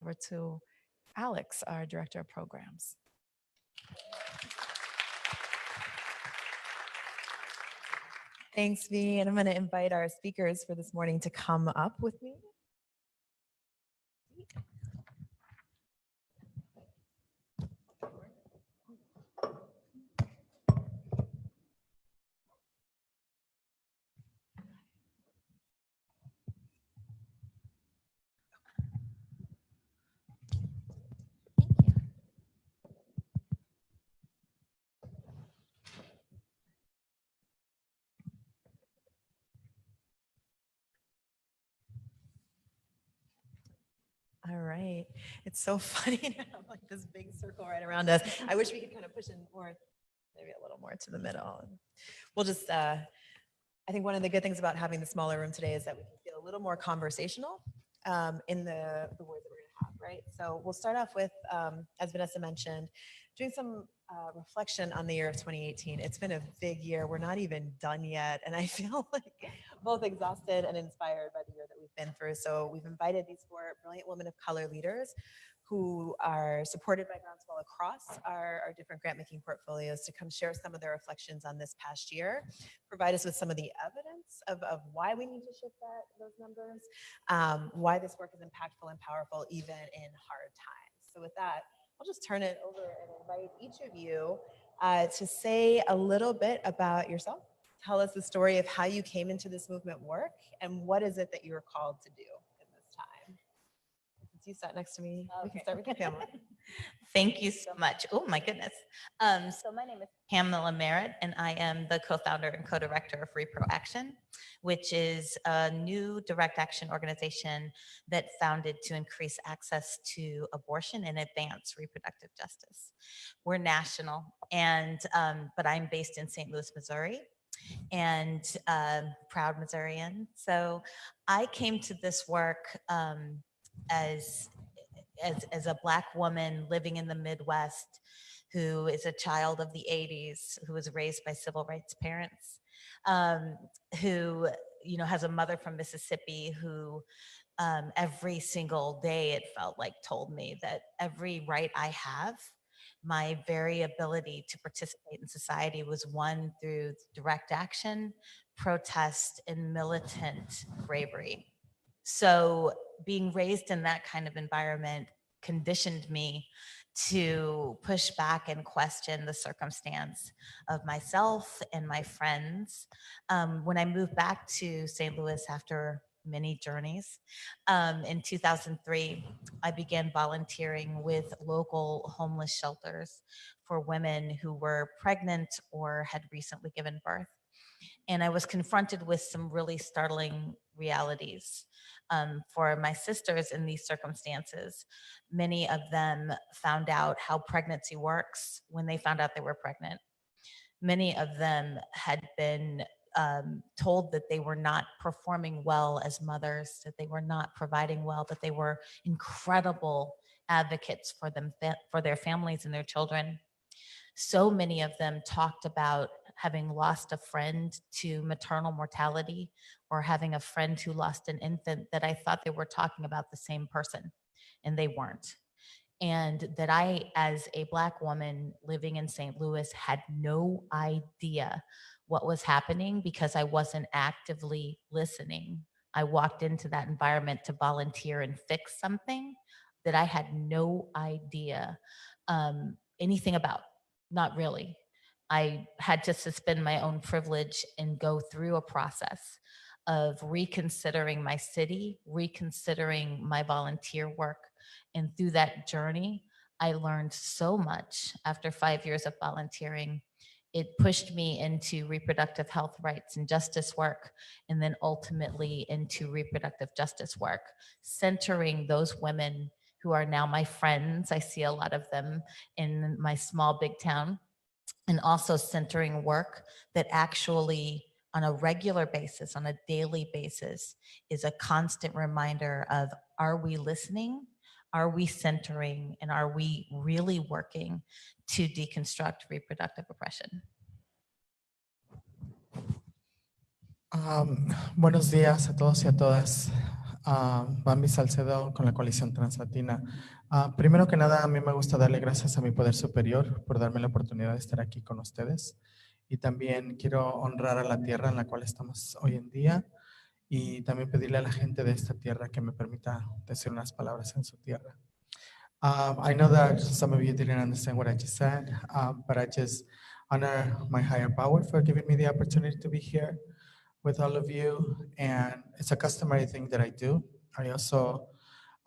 over to Alex, our Director of Programs. Thanks, V. And I'm going to invite our speakers for this morning to come up with me. All right. It's so funny to have like this big circle right around us. I wish we could kind of push in more, maybe a little more to the middle. We'll just, I think one of the good things about having the smaller room today is that we can feel a little more conversational in the words that we're going to have, right? So we'll start off with, as Vanessa mentioned, doing some reflection on the year of 2018. It's been a big year. We're not even done yet. And I feel like both exhausted and inspired by the year that we've been through. So we've invited these 4 brilliant women of color leaders who are supported by Groundswell across our different grant-making portfolios to come share some of their reflections on this past year, provide us with some of the evidence of why we need to shift those numbers, why this work is impactful and powerful even in hard times. So with that, I'll just turn it over and invite each of you to say a little bit about yourself. Tell us the story of how you came into this movement work and what is it that you were called to do in this time. Since you sat next to me, we can start with you, Pamela. Thank you so much. Oh my goodness. So my name is Pamela Merritt, and I am the co-founder and co-director of Repro Action, which is a new direct action organization that founded to increase access to abortion and advance reproductive justice. We're national, and but I'm based in St. Louis, Missouri, and proud Missourian. So I came to this work as a Black woman living in the Midwest, who is a child of the 80s, who was raised by civil rights parents, who has a mother from Mississippi who every single day, it felt like, told me that every right I have, my very ability to participate in society, was won through direct action, protest, and militant bravery. So being raised in that kind of environment conditioned me to push back and question the circumstance of myself and my friends. When I moved back to St. Louis after many journeys, in 2003, I began volunteering with local homeless shelters for women who were pregnant or had recently given birth. And I was confronted with some really startling realities. For my sisters in these circumstances, many of them found out how pregnancy works when they found out they were pregnant. Many of them had been told that they were not performing well as mothers, that they were not providing well, that they were incredible advocates for them, for their families and their children. So many of them talked about having lost a friend to maternal mortality or having a friend who lost an infant, that I thought they were talking about the same person, and they weren't. And that I, as a Black woman living in St. Louis, had no idea what was happening because I wasn't actively listening. I walked into that environment to volunteer and fix something that I had no idea anything about. Not really. I had to suspend my own privilege and go through a process of reconsidering my city, reconsidering my volunteer work. And through that journey, I learned so much. After 5 years of volunteering, it pushed me into reproductive health rights and justice work, and then ultimately into reproductive justice work, centering those women who are now my friends. I see a lot of them in my small big town, and also centering work that actually on a regular basis, on a daily basis, is a constant reminder of, are we listening? Are we centering? And are we really working to deconstruct reproductive oppression? Buenos días a todos y a todas. Bambi Salcedo con la coalición translatina. Primero que nada, a mí me gusta darle gracias a mi poder superior por darme la oportunidad de estar aquí con ustedes. Y también quiero honrar a la tierra en la cual estamos hoy en día y también pedirle a la gente de esta tierra que me permita decir unas palabras en su tierra. I know that some of you didn't understand what I just said, but I just honor my higher power for giving me the opportunity to be here with all of you. And it's a customary thing that I do. I also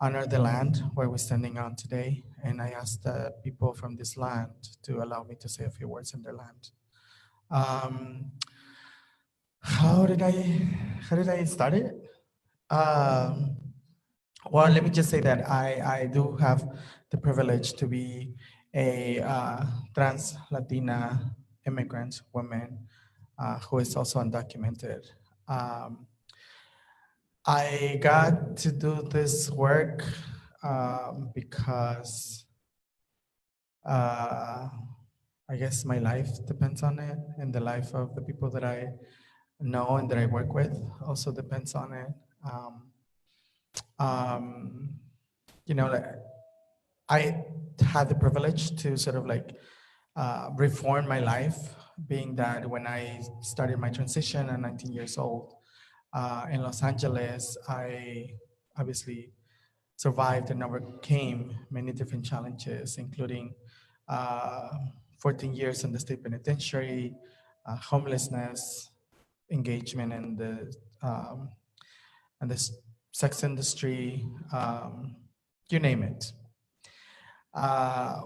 honor the land where we're standing on today. And I ask the people from this land to allow me to say a few words in their land. How did I start it? Well, let me just say that I do have the privilege to be a trans Latina immigrant woman who is also undocumented. I got to do this work because I guess my life depends on it, and the life of the people that I know and that I work with also depends on it. You know, like, I had the privilege to sort of like reform my life, being that when I started my transition at 19 years old in Los Angeles, I obviously survived and overcame many different challenges, including 14 years in the state penitentiary, homelessness, engagement in the sex industry, you name it.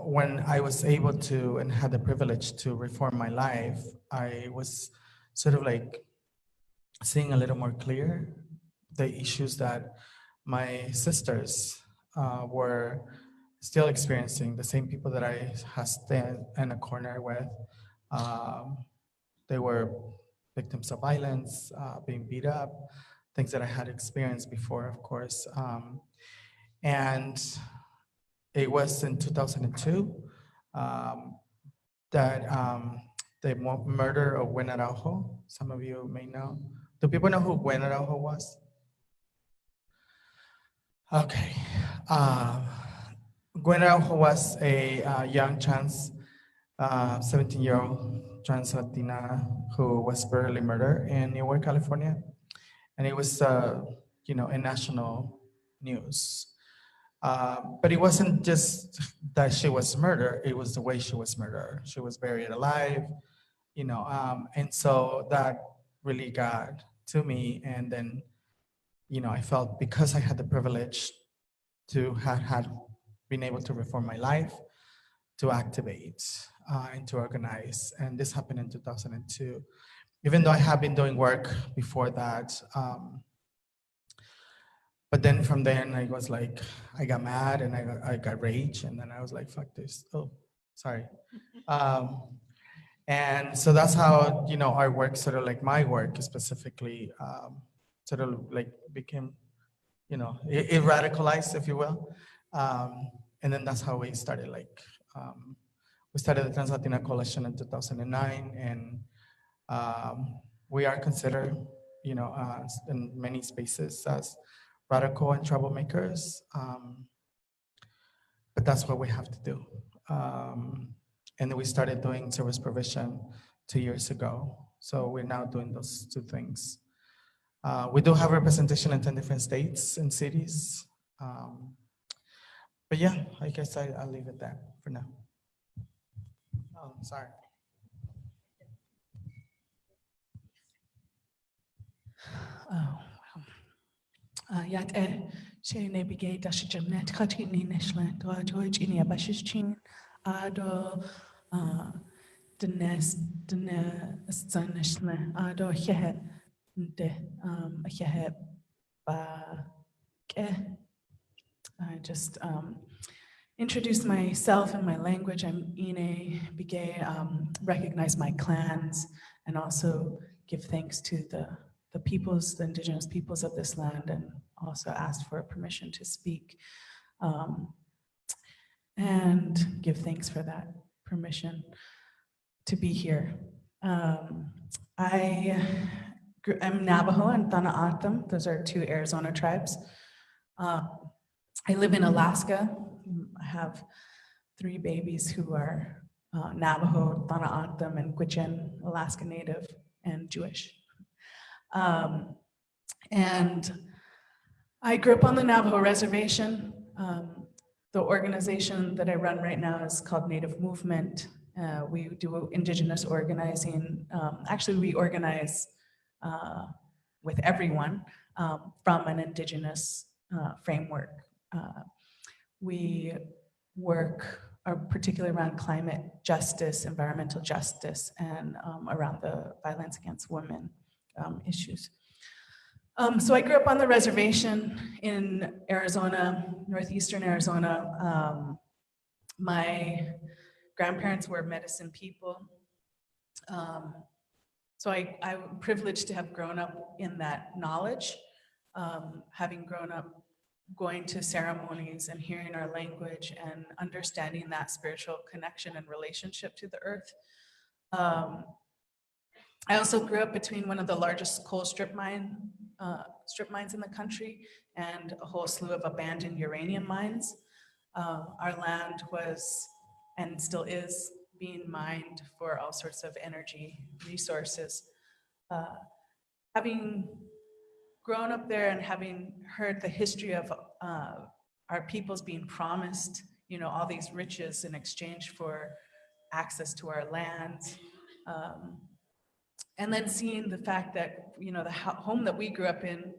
When I was able to and had the privilege to reform my life, I was sort of like seeing a little more clear the issues that my sisters were still experiencing, the same people that I had stand in a corner with. They were victims of violence, being beat up, things that I had experienced before, of course. And it was in 2002 that the murder of Gwen Araujo, some of you may know. Do people know who Gwen Araujo was? Okay. Gwen Araujo was a young trans 17-year-old trans Latina who was brutally murdered in Newark, California. And it was, in national news. But it wasn't just that she was murdered, it was the way she was murdered. She was buried alive, and so that really got to me. And then, I felt because I had the privilege to have had been able to reform my life, to activate and to organize. And this happened in 2002. Even though I have been doing work before that, but then from then I was like, I got mad and I got rage, and then I was like, fuck this. Oh, sorry. And so that's how, our work, sort of like my work specifically, sort of like became, it radicalized, if you will. And then that's how we started, we started the Trans Latina Coalition in 2009, and we are considered, in many spaces as radical and troublemakers, but that's what we have to do. And then we started doing service provision 2 years ago. So we're now doing those two things. We do have representation in 10 different states and cities. But yeah, I guess I'll leave it there for now. Oh, sorry. Oh, wow. Yat she ne bigay dash jamnet khati ni neshlan to George in yabashish chin ado dnes stan neshlan ado hehe de hehe ba ke. I just introduce myself and my language. I'm Ine Bigay, recognize my clans, and also give thanks to the peoples, the indigenous peoples of this land, and also ask for permission to speak and give thanks for that permission to be here. I'm Navajo and Thanaatam. Those are two Arizona tribes. I live in Alaska. I have 3 babies who are Navajo, Thana'atam, and Gwich'in, Alaska Native, and Jewish. And I grew up on the Navajo reservation. The organization that I run right now is called Native Movement. We do indigenous organizing. Actually, we organize with everyone from an indigenous framework. We work particularly around climate justice, environmental justice, and around the violence against women issues. So I grew up on the reservation in Arizona, northeastern Arizona. My grandparents were medicine people. So I'm privileged to have grown up in that knowledge, having grown up going to ceremonies and hearing our language and understanding that spiritual connection and relationship to the earth. I also grew up between one of the largest coal strip mines in the country and a whole slew of abandoned uranium mines. Our land was, and still is, being mined for all sorts of energy resources. Having grown up there and having heard the history of our peoples being promised, all these riches in exchange for access to our lands, and then seeing the fact that, the home that we grew up in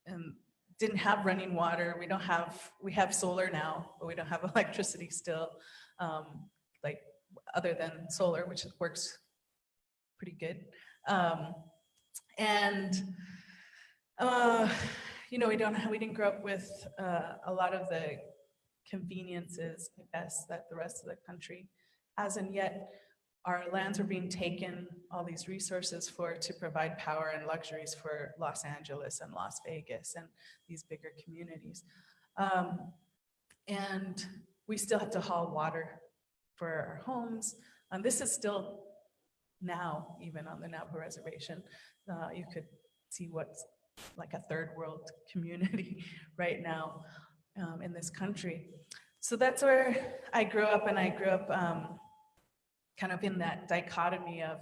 and didn't have running water. We have solar now, but we don't have electricity still, like other than solar, which works pretty good. We didn't grow up with a lot of the conveniences, I guess, that the rest of the country has, and yet our lands are being taken, all these resources to provide power and luxuries for Los Angeles and Las Vegas and these bigger communities. And we still have to haul water for our homes. This is still now, even on the Navajo reservation, you could see what's like a third world community right now in this country. So that's where I grew up, and I grew up kind of in that dichotomy of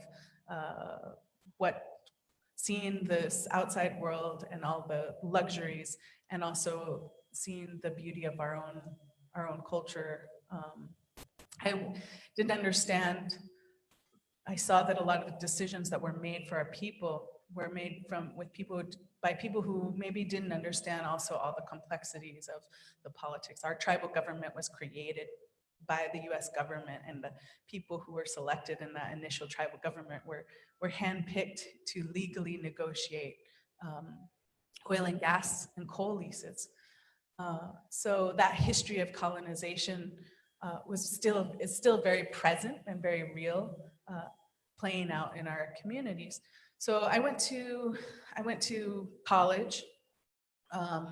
seeing this outside world and all the luxuries, and also seeing the beauty of our own culture. I didn't understand. I saw that a lot of the decisions that were made for our people were made by people who maybe didn't understand also all the complexities of the politics. Our tribal government was created by the US government, and the people who were selected in that initial tribal government were handpicked to legally negotiate oil and gas and coal leases. So that history of colonization is still very present and very real, playing out in our communities. So I went to college. I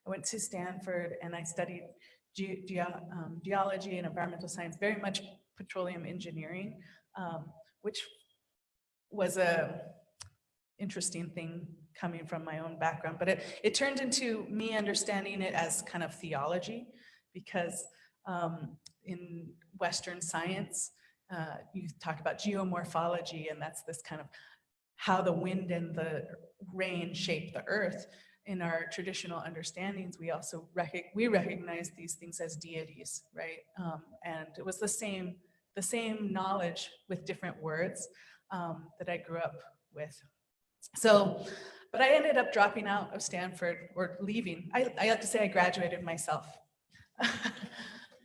went to Stanford, and I studied geology and environmental science, very much petroleum engineering, which was a interesting thing coming from my own background. But it turned into me understanding it as kind of theology, because in Western science, you talk about geomorphology, and that's this kind of how the wind and the rain shape the earth. In our traditional understandings, we also recognize these things as deities, right? And it was the same knowledge with different words that I grew up with. So, but I ended up dropping out of Stanford, or leaving. I have to say I graduated myself.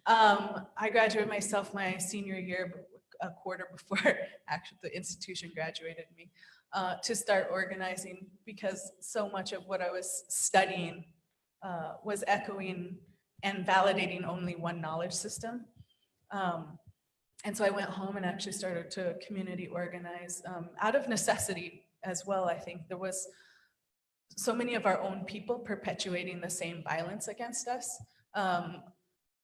I graduated myself my senior year, a quarter before actually the institution graduated me, to start organizing, because so much of what I was studying was echoing and validating only one knowledge system. And so I went home and actually started to community organize out of necessity as well. I think there was so many of our own people perpetuating the same violence against us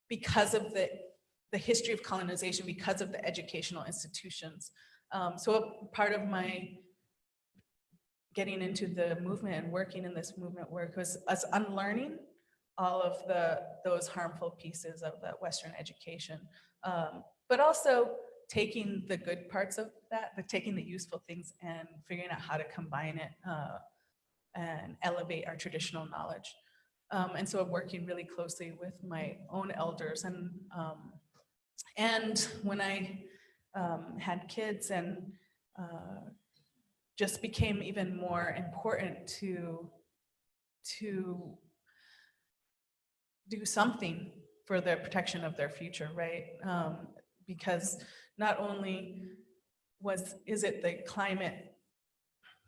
because of the history of colonization, because of the educational institutions. So part of my getting into the movement and working in this movement work was us unlearning all of those harmful pieces of the Western education, but also taking the good parts of that, but taking the useful things and figuring out how to combine it and elevate our traditional knowledge. And so I'm working really closely with my own elders, and when I had kids, and just became even more important to do something for the protection of their future, right? Because not only is it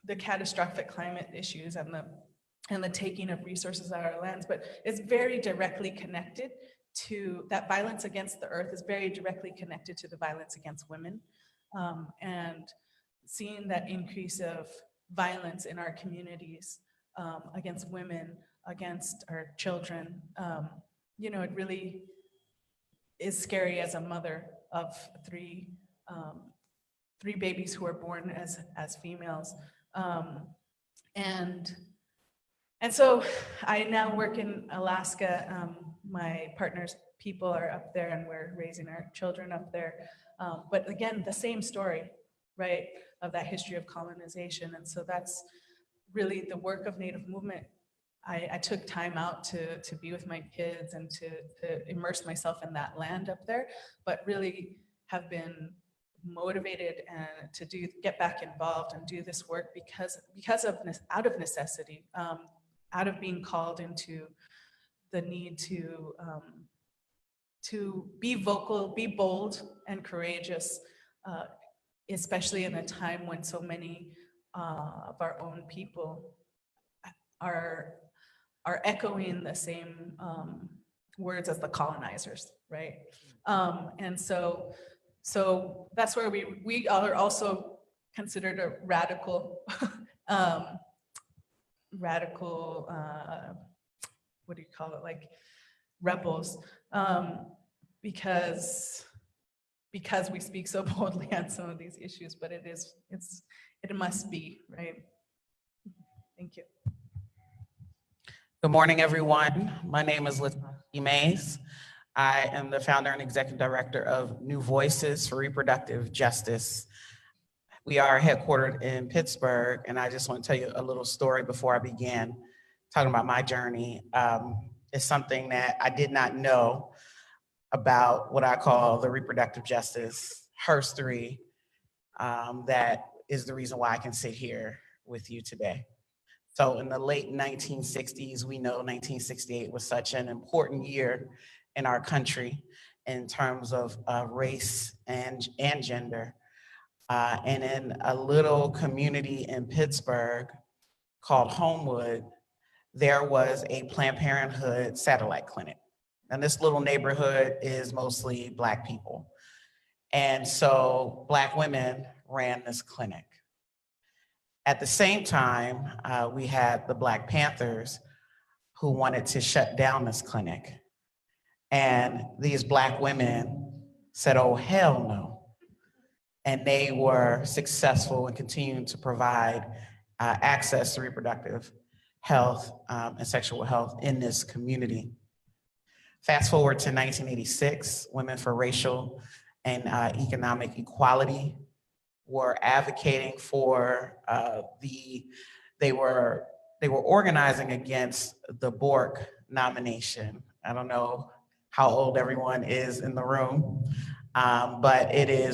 the catastrophic climate issues and the taking of resources out of our lands, but it's very directly connected to that violence against the earth is very directly connected to the violence against women. And seeing that increase of violence in our communities against women, against our children, it really is scary as a mother of three babies who are born as females. And so I now work in Alaska. My partner's people are up there and we're raising our children up there. But again, the same story, right, of that history of colonization. And so that's really the work of Native movement. I took time out to be with my kids and to immerse myself in that land up there, but really have been motivated and to get back involved and do this work out of necessity, out of being called into the need to be vocal, be bold and courageous, especially in a time when so many of our own people are echoing the same words as the colonizers, right? And so that's where we are also considered a radical, what do you call it? Like rebels, because we speak so boldly on some of these issues, but it must be, right? Thank you. Good morning, everyone. My name is Latasha Mays. I am the founder and executive director of New Voices for Reproductive Justice. We are headquartered in Pittsburgh, and I just want to tell you a little story before I begin talking about my journey. It's something that I did not know about what I call the reproductive justice herstory. That is the reason why I can sit here with you today. So in the late 1960s, we know 1968 was such an important year in our country in terms of race and gender. And in a little community in Pittsburgh called Homewood, there was a Planned Parenthood satellite clinic. And this little neighborhood is mostly Black people. And so Black women ran this clinic. At the same time, we had the Black Panthers who wanted to shut down this clinic. And these Black women said, oh, hell no. And they were successful in continuing to provide access to reproductive health and sexual health in this community. Fast forward to 1986, Women for Racial and Economic Equality were advocating for they were organizing against the Bork nomination. I don't know how old everyone is in the room, but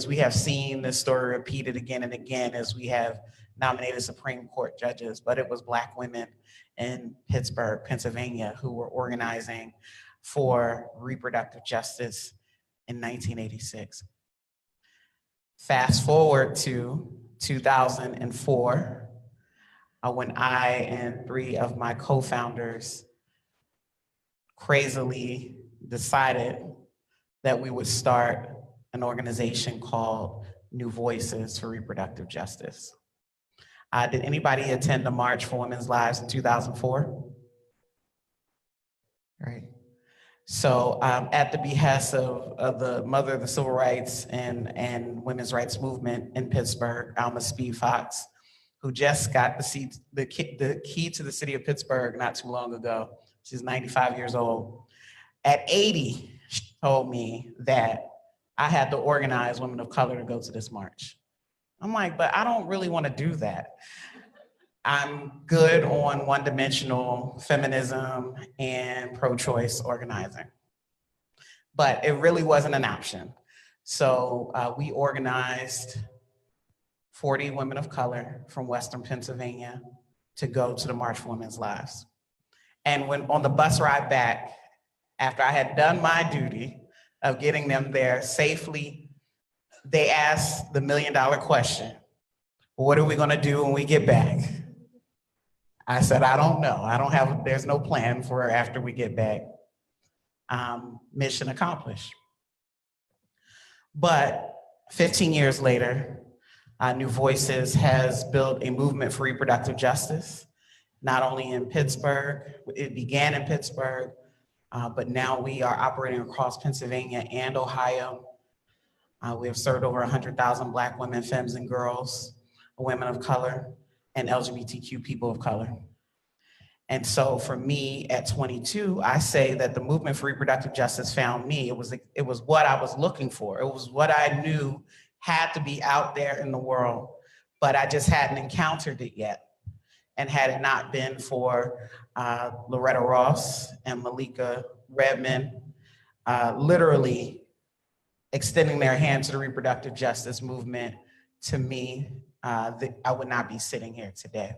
we have seen this story repeated again and again as we have nominated Supreme Court judges, but it was Black women in Pittsburgh, Pennsylvania, who were organizing for reproductive justice in 1986. Fast forward to 2004, when I and 3 of my co-founders crazily decided that we would start an organization called New Voices for Reproductive Justice. Did anybody attend the March for Women's Lives in 2004? Right. So at the behest of the mother of the civil rights and women's rights movement in Pittsburgh, Alma Speed Fox, who just got the key to the city of Pittsburgh not too long ago. She's 95 years old. At 80, she told me that I had to organize women of color to go to this march. I'm like, but I don't really want to do that. I'm good on one-dimensional feminism and pro-choice organizing, but it really wasn't an option. So we organized 40 women of color from Western Pennsylvania to go to the March for Women's Lives. And when on the bus ride back, after I had done my duty of getting them there safely, they asked the $1 million question, what are we gonna do when we get back? I said, I don't know. There's no plan for after we get back. Mission accomplished. But 15 years later, New Voices has built a movement for reproductive justice, not only in Pittsburgh, it began in Pittsburgh, but now we are operating across Pennsylvania and Ohio. We have served over 100,000 Black women, femmes, and girls, women of color, and LGBTQ people of color. And so for me at 22, I say that the movement for reproductive justice found me. It was what I was looking for. It was what I knew had to be out there in the world, but I just hadn't encountered it yet. And had it not been for Loretta Ross and Malika Redmond literally extending their hand to the reproductive justice movement to me, I would not be sitting here today.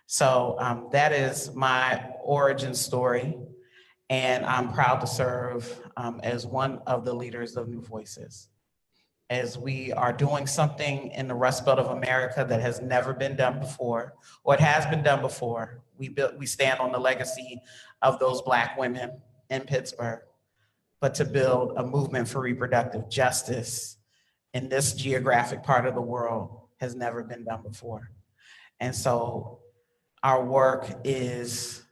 So that is my origin story, and I'm proud to serve as one of the leaders of New Voices, as we are doing something in the Rust Belt of America that has never been done before, or it has been done before. We stand on the legacy of those Black women in Pittsburgh, but to build a movement for reproductive justice in this geographic part of the world has never been done before. And so our work is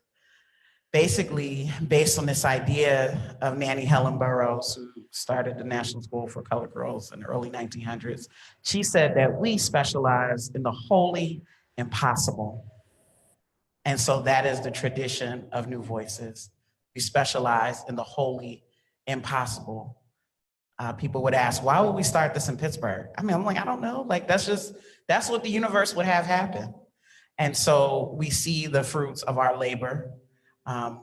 basically based on this idea of Nannie Helen Burroughs, who started the National School for Colored Girls in the early 1900s. She said that we specialize in the wholly impossible. And so that is the tradition of New Voices. We specialize in the wholly impossible. People would ask, why would we start this in Pittsburgh? I mean, I'm like, I don't know. Like, that's what the universe would have happen. And so we see the fruits of our labor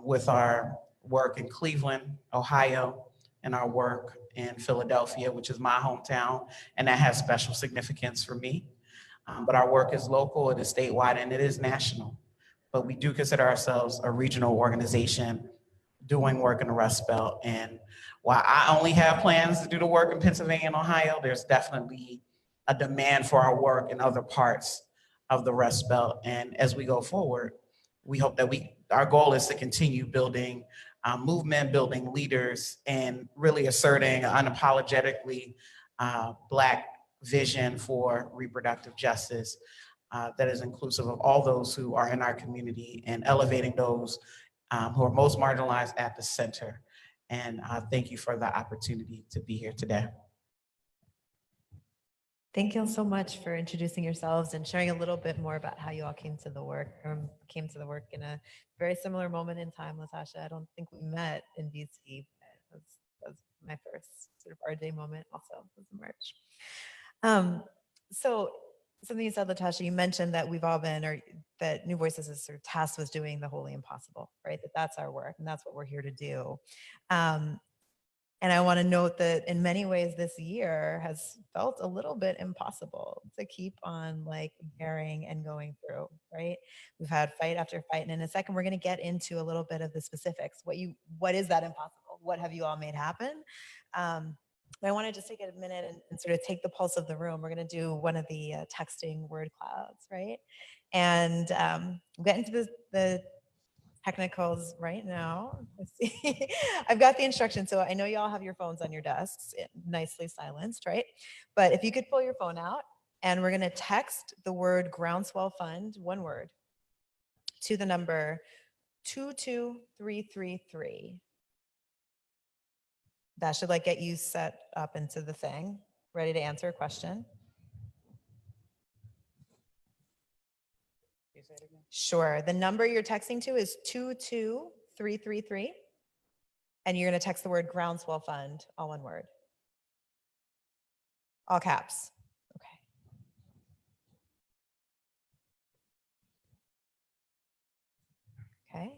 with our work in Cleveland, Ohio, and our work in Philadelphia, which is my hometown, and that has special significance for me. But our work is local, it is statewide, and it is national. But we do consider ourselves a regional organization doing work in the Rust Belt. And while I only have plans to do the work in Pennsylvania and Ohio, there's definitely a demand for our work in other parts of the Rust Belt. And as we go forward, we hope that our goal is to continue building movement, building leaders, and really asserting unapologetically Black vision for reproductive justice that is inclusive of all those who are in our community and elevating those who are most marginalized at the center. And thank you for the opportunity to be here today. Thank you all so much for introducing yourselves and sharing a little bit more about how you all came to the work in a very similar moment in time, Latasha. I don't think we met in DC. That was my first sort of RJ moment also, was the March. So something you said, Latasha, you mentioned that we've all been, or that New Voices is sort of tasked with doing the wholly impossible, right? That's our work and that's what we're here to do. And I want to note that in many ways this year has felt a little bit impossible to keep on like bearing and going through, right? We've had fight after fight. And in a second, we're going to get into a little bit of the specifics. What is that impossible? What have you all made happen? But I want to just take a minute and sort of take the pulse of the room. We're going to do one of the texting word clouds, right? And we'll get into the technicals right now. Let's see. I've got the instructions, so I know you all have your phones on your desks, nicely silenced, right? But if you could pull your phone out, and we're going to text the word Groundswell Fund, one word, to the number 22333. That should like get you set up into the thing, ready to answer a question. Sure. The number you're texting to is 22333. And you're going to text the word Groundswell Fund, all one word. All caps. Okay. Okay.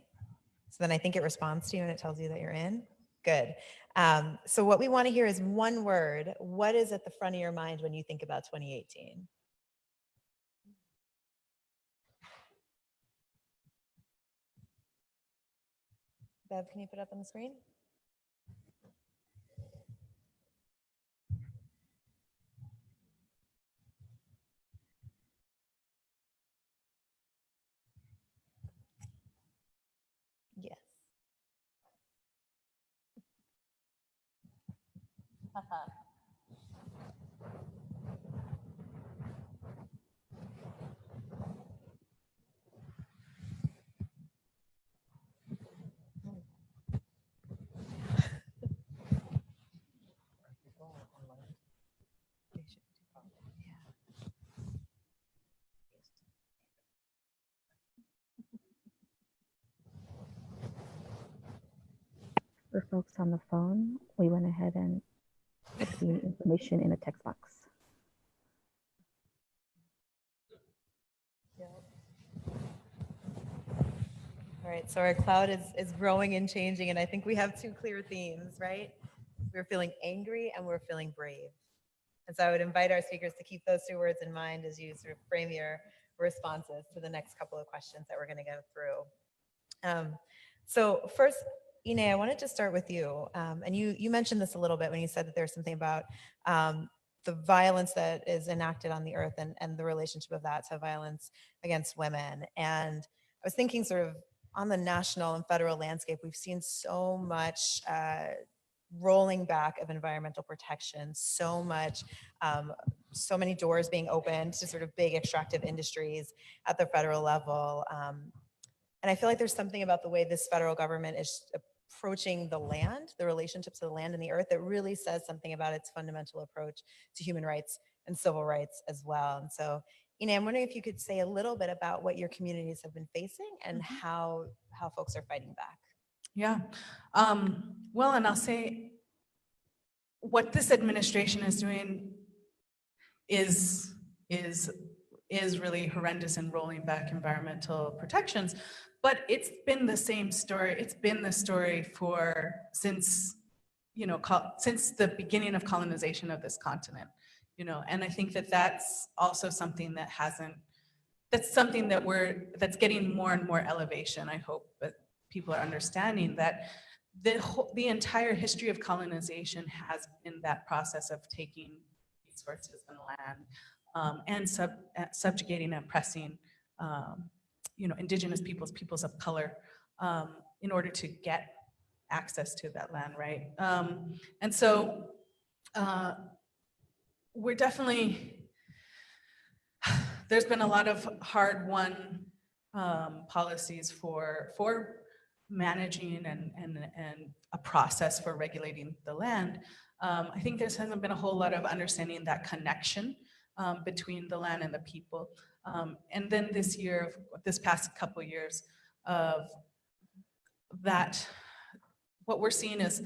So then I think it responds to you and it tells you that you're in. Good. So what we want to hear is one word. What is at the front of your mind when you think about 2018? Bev, can you put it up on the screen? Yes. For folks on the phone, we went ahead and put the information in a text box. All right, so our cloud is growing and changing, and I think we have two clear themes, right? We're feeling angry and we're feeling brave. And so I would invite our speakers to keep those two words in mind as you sort of frame your responses to the next couple of questions that we're going to go through. So first, Ine, I wanted to start with you. And you mentioned this a little bit when you said that there's something about the violence that is enacted on the earth and the relationship of that to violence against women. And I was thinking sort of on the national and federal landscape, we've seen so much rolling back of environmental protection, so many doors being opened to sort of big extractive industries at the federal level. And I feel like there's something about the way this federal government is approaching the land, the relationships of the land and the earth, that really says something about its fundamental approach to human rights and civil rights as well. And so, Ine, I'm wondering if you could say a little bit about what your communities have been facing and how folks are fighting back. Yeah. Well, and I'll say what this administration is doing is really horrendous in rolling back environmental protections, but it's been the same story. It's been the story since the beginning of colonization of this continent, and I think that that's also something that's getting more and more elevation. I hope that people are understanding that the entire history of colonization has been that process of taking resources and land and subjugating and oppressing indigenous peoples of color in order to get access to that land, right? And so we're definitely, there's been a lot of hard-won policies for managing and a process for regulating the land. I think there hasn't been a whole lot of understanding that connection between the land and the people. And then this past couple years of that, what we're seeing is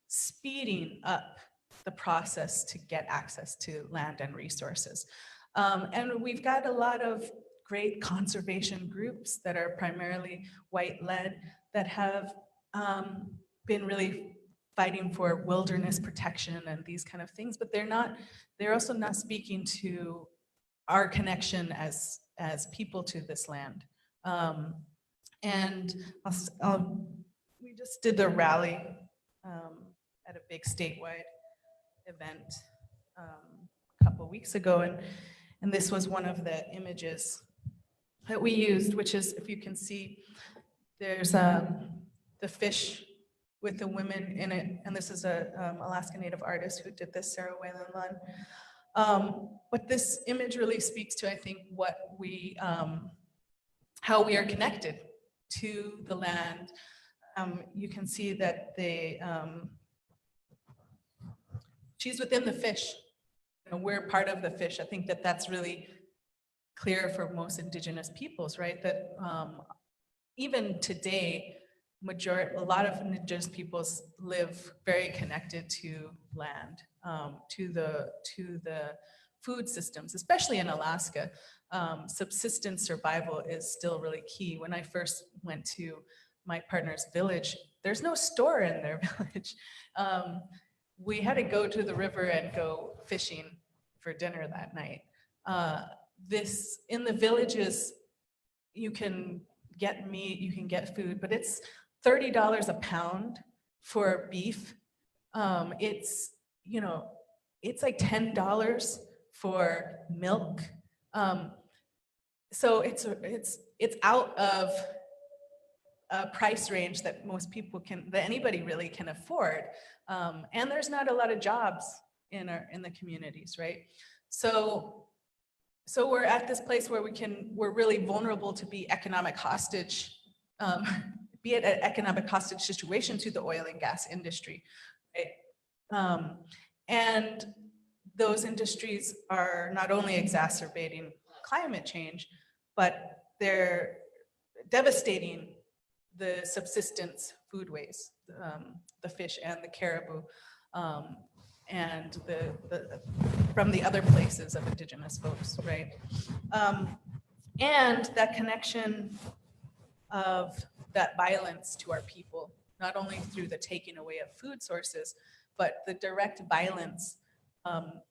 speeding up the process to get access to land and resources. And we've got a lot of great conservation groups that are primarily white-led that have been really fighting for wilderness protection and these kind of things, but they're also not speaking to our connection as people to this land. And we just did the rally at a big statewide event a couple of weeks ago, and this was one of the images that we used, which is, if you can see, there's the fish with the women in it, and this is a Alaska Native artist who did this, Sarah Whalen Lunn. But this image really speaks to, I think, how we are connected to the land. You can see that she's within the fish. We're part of the fish. I think that that's really clear for most indigenous peoples, right? That even today, a lot of indigenous peoples live very connected to land, to the food systems, especially in Alaska. Subsistence survival is still really key. When I first went to my partner's village, there's no store in their village. We had to go to the river and go fishing for dinner that night. In the villages, you can get meat, you can get food, but it's $30 a pound for beef. It's, you know, it's like $10 for milk. So it's out of a price range that most people that anybody really can afford. And there's not a lot of jobs in the communities, right? So we're at this place where we're really vulnerable to be economic hostage, be it an economic hostage situation to the oil and gas industry, right? And those industries are not only exacerbating climate change, but they're devastating the subsistence foodways, the fish and the caribou, and from the other places of indigenous folks, right? And that connection of that violence to our people, not only through the taking away of food sources, but the direct violence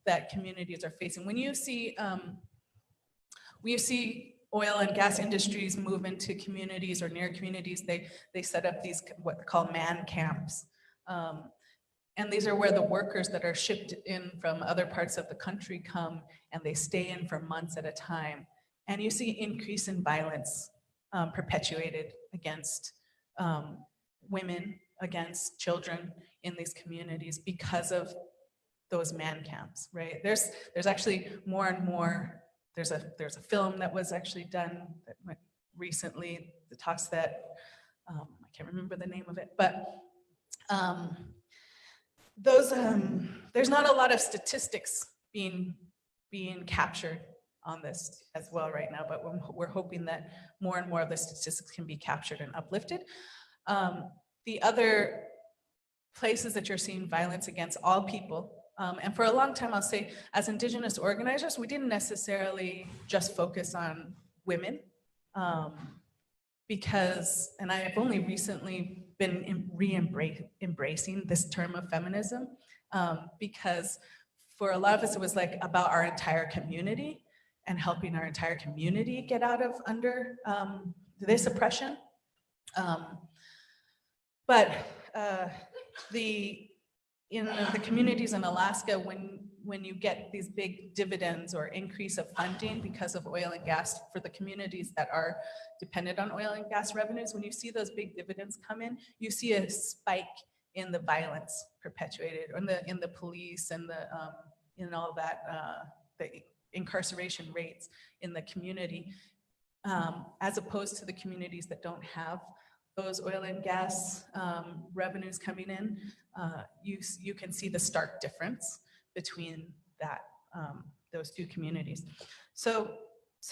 that communities are facing. When you see oil and gas industries move into communities or near communities, they set up these what are called man camps. And these are where the workers that are shipped in from other parts of the country come, and they stay in for months at a time. And you see increase in violence perpetuated against women, against children in these communities because of those man camps, right? There's actually more and more. There's a film that was actually done that went recently that talks that I can't remember the name of it, but there's not a lot of statistics being captured on this as well right now, but we're hoping that more and more of the statistics can be captured and uplifted. The other places that you're seeing violence against all people, and for a long time, I'll say, as Indigenous organizers, we didn't necessarily just focus on women, because, and I have only recently been embracing this term of feminism, because for a lot of us, it was like about our entire community and helping our entire community get out of under this oppression. But in the communities in Alaska, when you get these big dividends or increase of funding because of oil and gas for the communities that are dependent on oil and gas revenues, when you see those big dividends come in, you see a spike in the violence perpetuated, or in the police and in all that, the incarceration rates in the community, as opposed to the communities that don't have those oil and gas revenues coming in. You can see the stark difference between that, those two communities. So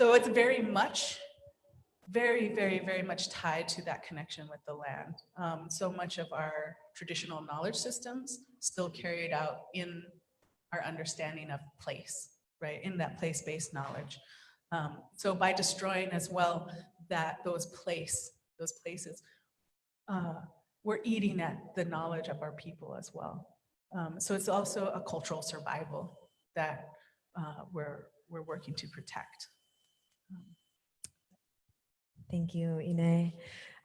it's very much tied to that connection with the land. So much of our traditional knowledge systems still carried out in our understanding of place, right? In that place-based knowledge. So by destroying as well those places, we're eating at the knowledge of our people as well. So it's also a cultural survival that we're working to protect. Thank you, Ine.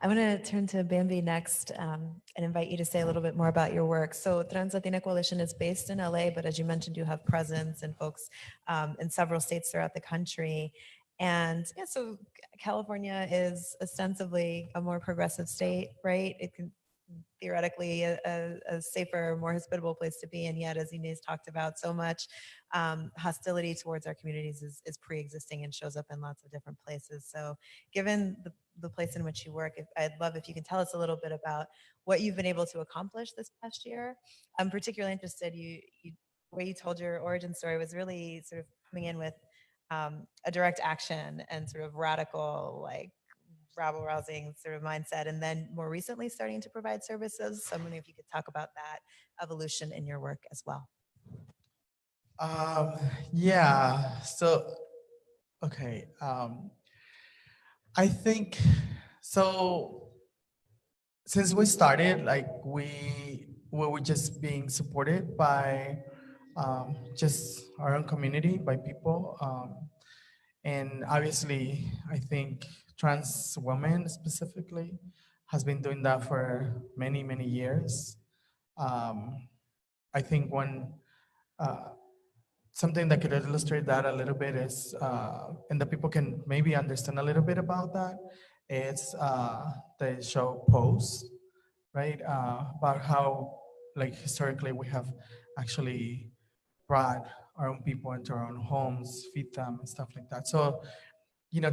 I want to turn to Bambi next and invite you to say a little bit more about your work. So Translatina Coalition is based in LA, but as you mentioned, you have presence and folks in several states throughout the country. And yeah, so California is ostensibly a more progressive state, right? It can theoretically a safer, more hospitable place to be. And yet, as Inez talked about, so much hostility towards our communities is pre-existing and shows up in lots of different places. So given the place in which you work, I'd love if you can tell us a little bit about what you've been able to accomplish this past year. I'm particularly interested, the way you told your origin story was really sort of coming in with a direct action and sort of radical, like rabble rousing sort of mindset, and then more recently starting to provide services. So I'm wondering if you could talk about that evolution in your work as well. Um, yeah. So, okay. I think so. Since we started, like we were just being supported by just our own community, by people, and obviously, I think trans women specifically has been doing that for many years. Um, I think one. Uh, Something that could illustrate that a little bit is, and the people can maybe understand a little bit about that, is the show Pose, right? About how, like, historically we have actually brought our own people into our own homes, feed them, and stuff like that. So,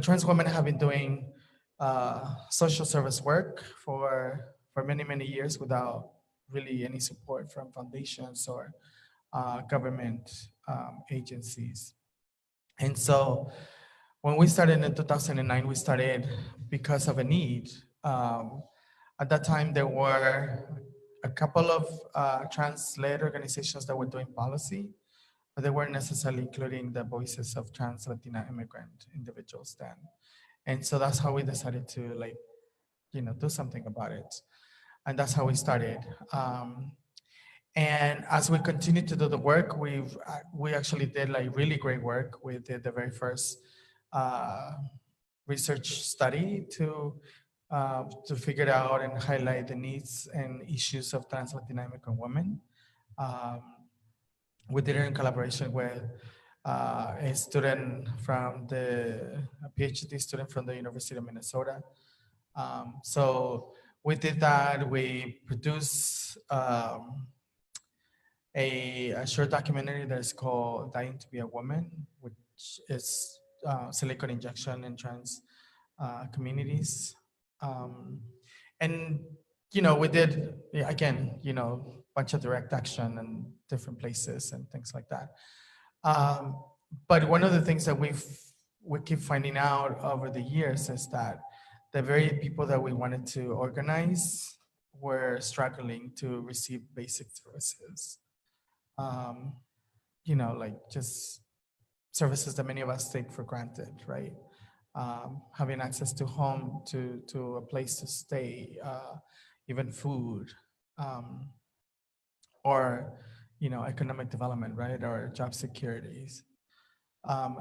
trans women have been doing social service work for many years without really any support from foundations or government agencies. And so when we started in 2009, we started because of a need. At that time, there were a couple of trans-led organizations that were doing policy, but they weren't necessarily including the voices of trans Latina immigrant individuals then. And so that's how we decided to, like, do something about it. And that's how we started. And as we continue to do the work, we actually did like really great work. We did the very first research study to figure out and highlight the needs and issues of trans Latina immigrant women. Um, we did it in collaboration with a student a PhD student from the University of Minnesota. So we did that. We produced a short documentary that is called Dying to be a Woman, which is silicone injection in trans communities. And, we did, again, bunch of direct action in different places and things like that. But one of the things that we keep finding out over the years is that the very people that we wanted to organize were struggling to receive basic services. Like just services that many of us take for granted, right? Having access to home, to a place to stay, even food, or economic development, right, or job securities.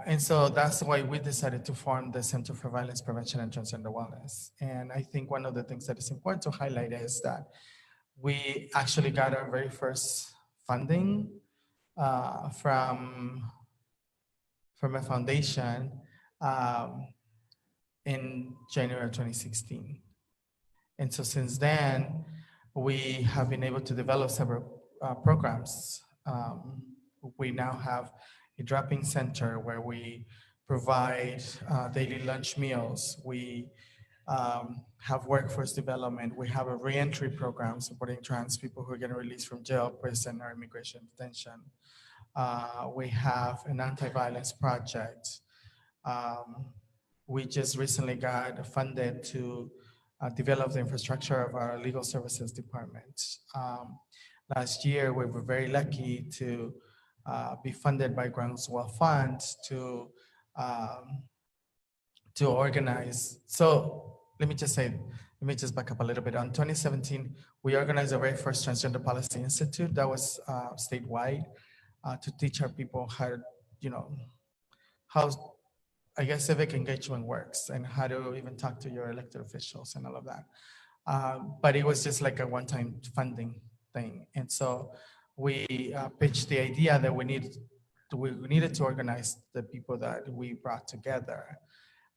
And so that's why we decided to form the Center for Violence Prevention and Transgender Wellness. And I think one of the things that is important to highlight is that we actually got our very first funding from a foundation in January of 2016. And so since then, we have been able to develop several programs. We now have a drop-in center where we provide daily lunch meals. We have workforce development. We have a reentry program supporting trans people who are getting released from jail, prison, or immigration detention. We have an anti-violence project. We just recently got funded to develop the infrastructure of our legal services department. Last year, we were very lucky to be funded by Groundswell funds to organize. So let me just back up a little bit. In 2017, we organized the very first Transgender Policy Institute that was statewide to teach our people how, I guess, civic engagement works and how to even talk to your elected officials and all of that. But it was just like a one-time funding thing. And so we pitched the idea that we needed to organize the people that we brought together.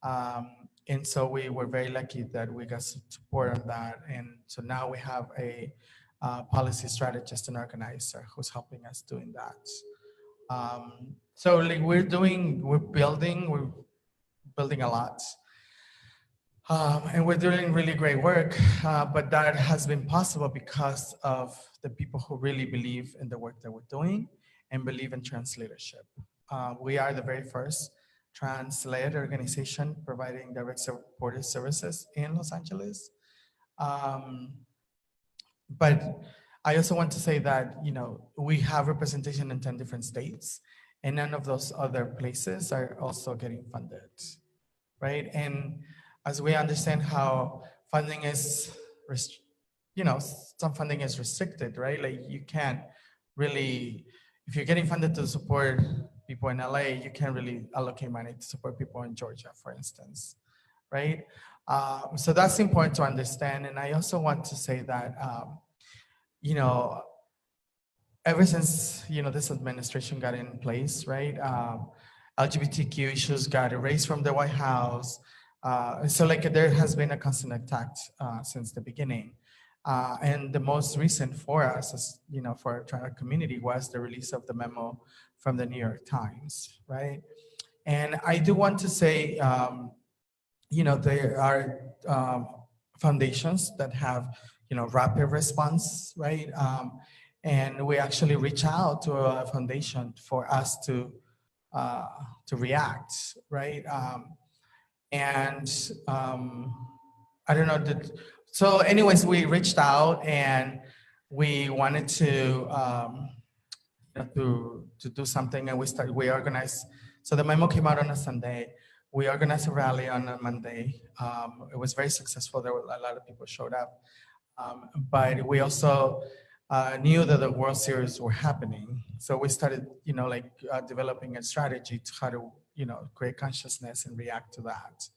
And so we were very lucky that we got support on that. And so now we have a policy strategist and organizer who's helping us doing that. So like we're building a lot. And we're doing really great work, but that has been possible because of the people who really believe in the work that we're doing and believe in trans leadership. We are the very first trans-led organization providing direct supportive services in Los Angeles. But I also want to say that, we have representation in 10 different states, and none of those other places are also getting funded, right? And as we understand how funding is, some funding is restricted, right? Like you can't really, if you're getting funded to support people in LA, you can't really allocate money to support people in Georgia, for instance, right? So that's important to understand. And I also want to say that, ever since, this administration got in place, right? LGBTQ issues got erased from the White House. So there has been a constant attack since the beginning. And the most recent for us, as, for our community, was the release of the memo from the New York Times, right? And I do want to say, there are foundations that have, rapid response, right? And we actually reach out to a foundation for us to react, right? I don't know. So anyways, we reached out and we wanted to do something, and we organized. So the memo came out on a Sunday. We organized a rally on a Monday. It was very successful. There were a lot of people showed up. But we also knew that the World Series were happening. So we started, developing a strategy to how to, create consciousness and react to that.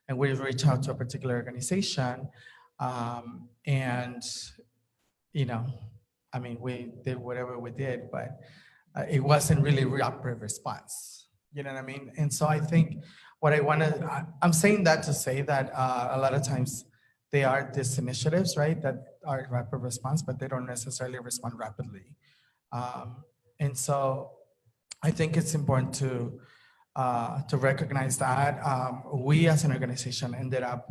And we reached out to a particular organization. We did whatever we did, but it wasn't really rapid response. You know what I mean? And so I think I'm saying that to say that a lot of times they are these initiatives, right, that are rapid response, but they don't necessarily respond rapidly. And so I think it's important to recognize that. We as an organization ended up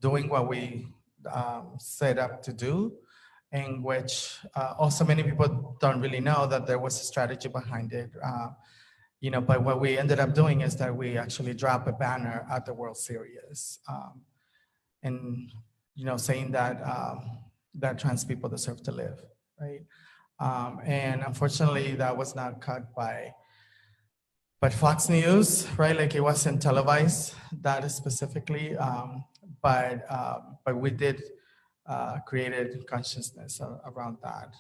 doing what we set up to do, in which also many people don't really know that there was a strategy behind it. But what we ended up doing is that we actually dropped a banner at the World Series, and saying that that trans people deserve to live, right? And unfortunately, that was not cut by Fox News, right? Like it wasn't televised that specifically, but we did created consciousness around that.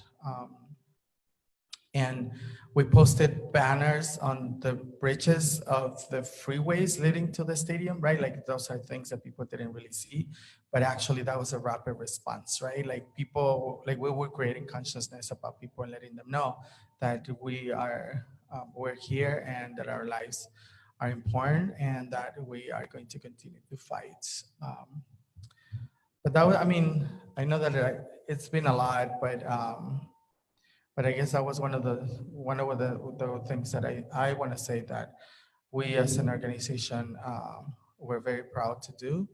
And we posted banners on the bridges of the freeways leading to the stadium, right? Like those are things that people didn't really see, but actually that was a rapid response, right? Like we were creating consciousness about people and letting them know that we're here and that our lives are important and that we are going to continue to fight. But that was, I know that it's been a lot, but I guess that was one of the things that I want to say that we as an organization we're very proud to do.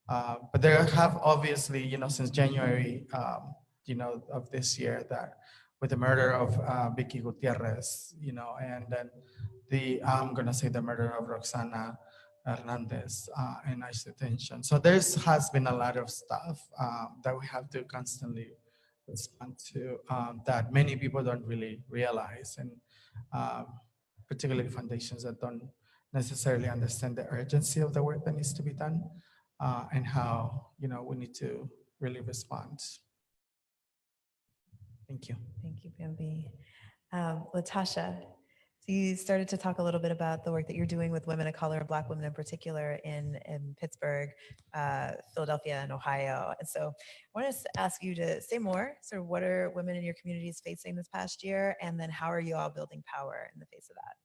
But there have obviously, since January, of this year, that with the murder of Vicky Gutierrez, and then I'm gonna say the murder of Roxana Hernandez and ICE detention. So has been a lot of stuff that we have to constantly respond to that many people don't really realize, and particularly foundations that don't necessarily understand the urgency of the work that needs to be done and how we need to really respond. Thank you. Thank you, Bambi. Latasha, so you started to talk a little bit about the work that you're doing with women of color, Black women in particular, in Pittsburgh, Philadelphia, and Ohio. And so I want to ask you to say more. So what are women in your communities facing this past year? And then how are you all building power in the face of that?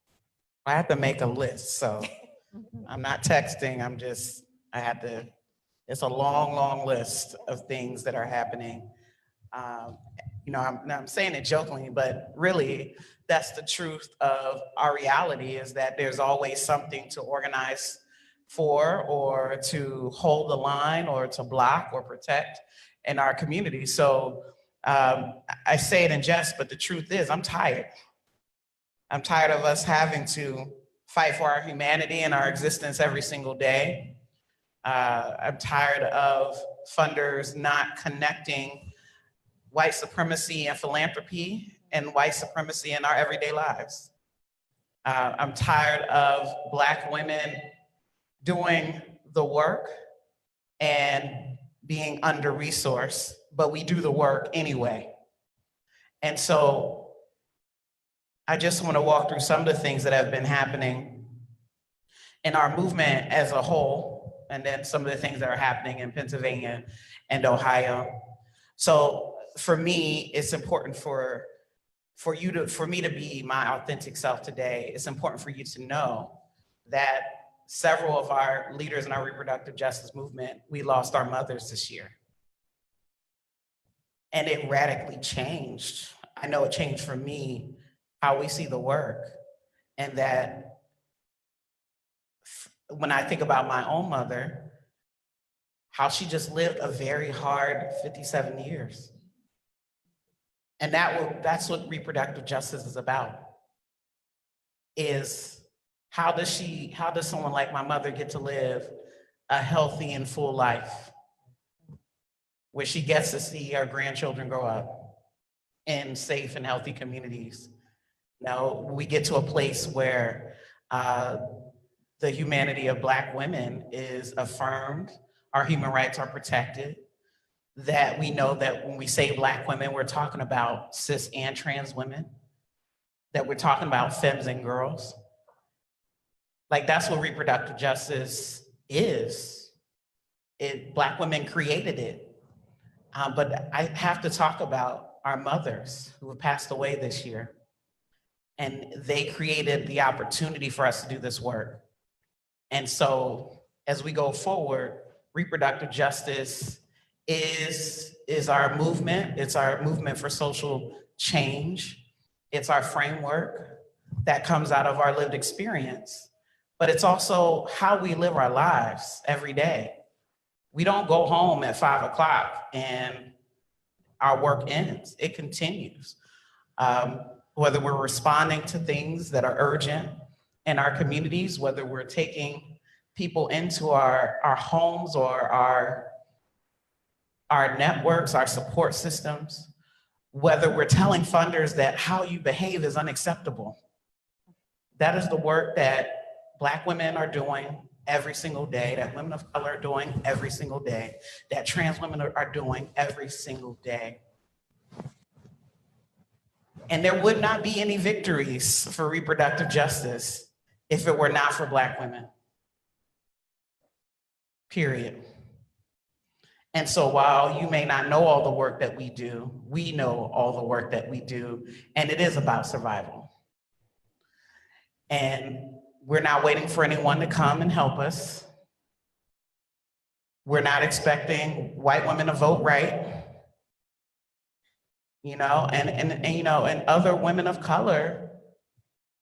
I have to make a list, so I'm not texting. It's a long, long list of things that are happening. I'm saying it jokingly, but really that's the truth of our reality, is that there's always something to organize for or to hold the line or to block or protect in our community. So I say it in jest, but the truth is I'm tired. I'm tired of us having to fight for our humanity and our existence every single day. I'm tired of funders not connecting white supremacy and philanthropy and white supremacy in our everyday lives. I'm tired of Black women doing the work and being under-resourced, but we do the work anyway. And so I just want to walk through some of the things that have been happening in our movement as a whole, and then some of the things that are happening in Pennsylvania and Ohio. So for me, it's important for me to be my authentic self today. It's important for you to know that several of our leaders in our reproductive justice movement, we lost our mothers this year. And it radically changed. I know it changed for me how we see the work, and that when I think about my own mother, how she just lived a very hard 57 years. And that's what reproductive justice is about, is how does someone like my mother get to live a healthy and full life where she gets to see her grandchildren grow up in safe and healthy communities. Now we get to a place where the humanity of Black women is affirmed, our human rights are protected, that we know that when we say Black women, we're talking about cis and trans women, that we're talking about femmes and girls. Like, that's what reproductive justice is. Black women created it. But I have to talk about our mothers who have passed away this year. And they created the opportunity for us to do this work. And so as we go forward, reproductive justice is our movement. It's our movement for social change. It's our framework that comes out of our lived experience. But it's also how we live our lives every day. We don't go home at 5 o'clock and our work ends. It continues. Whether we're responding to things that are urgent in our communities, whether we're taking people into our homes or our networks, our support systems, whether we're telling funders that how you behave is unacceptable. That is the work that Black women are doing every single day, that women of color are doing every single day, that trans women are doing every single day. And there would not be any victories for reproductive justice if it were not for Black women, period. And so while you may not know all the work that we do, we know all the work that we do, and it is about survival. And we're not waiting for anyone to come and help us. We're not expecting white women to vote right. You know, and other women of color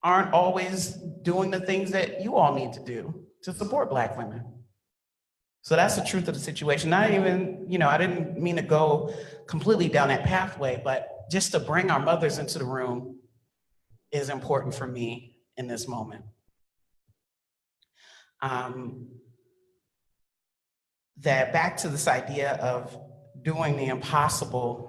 aren't always doing the things that you all need to do to support Black women. So that's the truth of the situation. I didn't mean to go completely down that pathway, but just to bring our mothers into the room is important for me in this moment. That back to this idea of doing the impossible,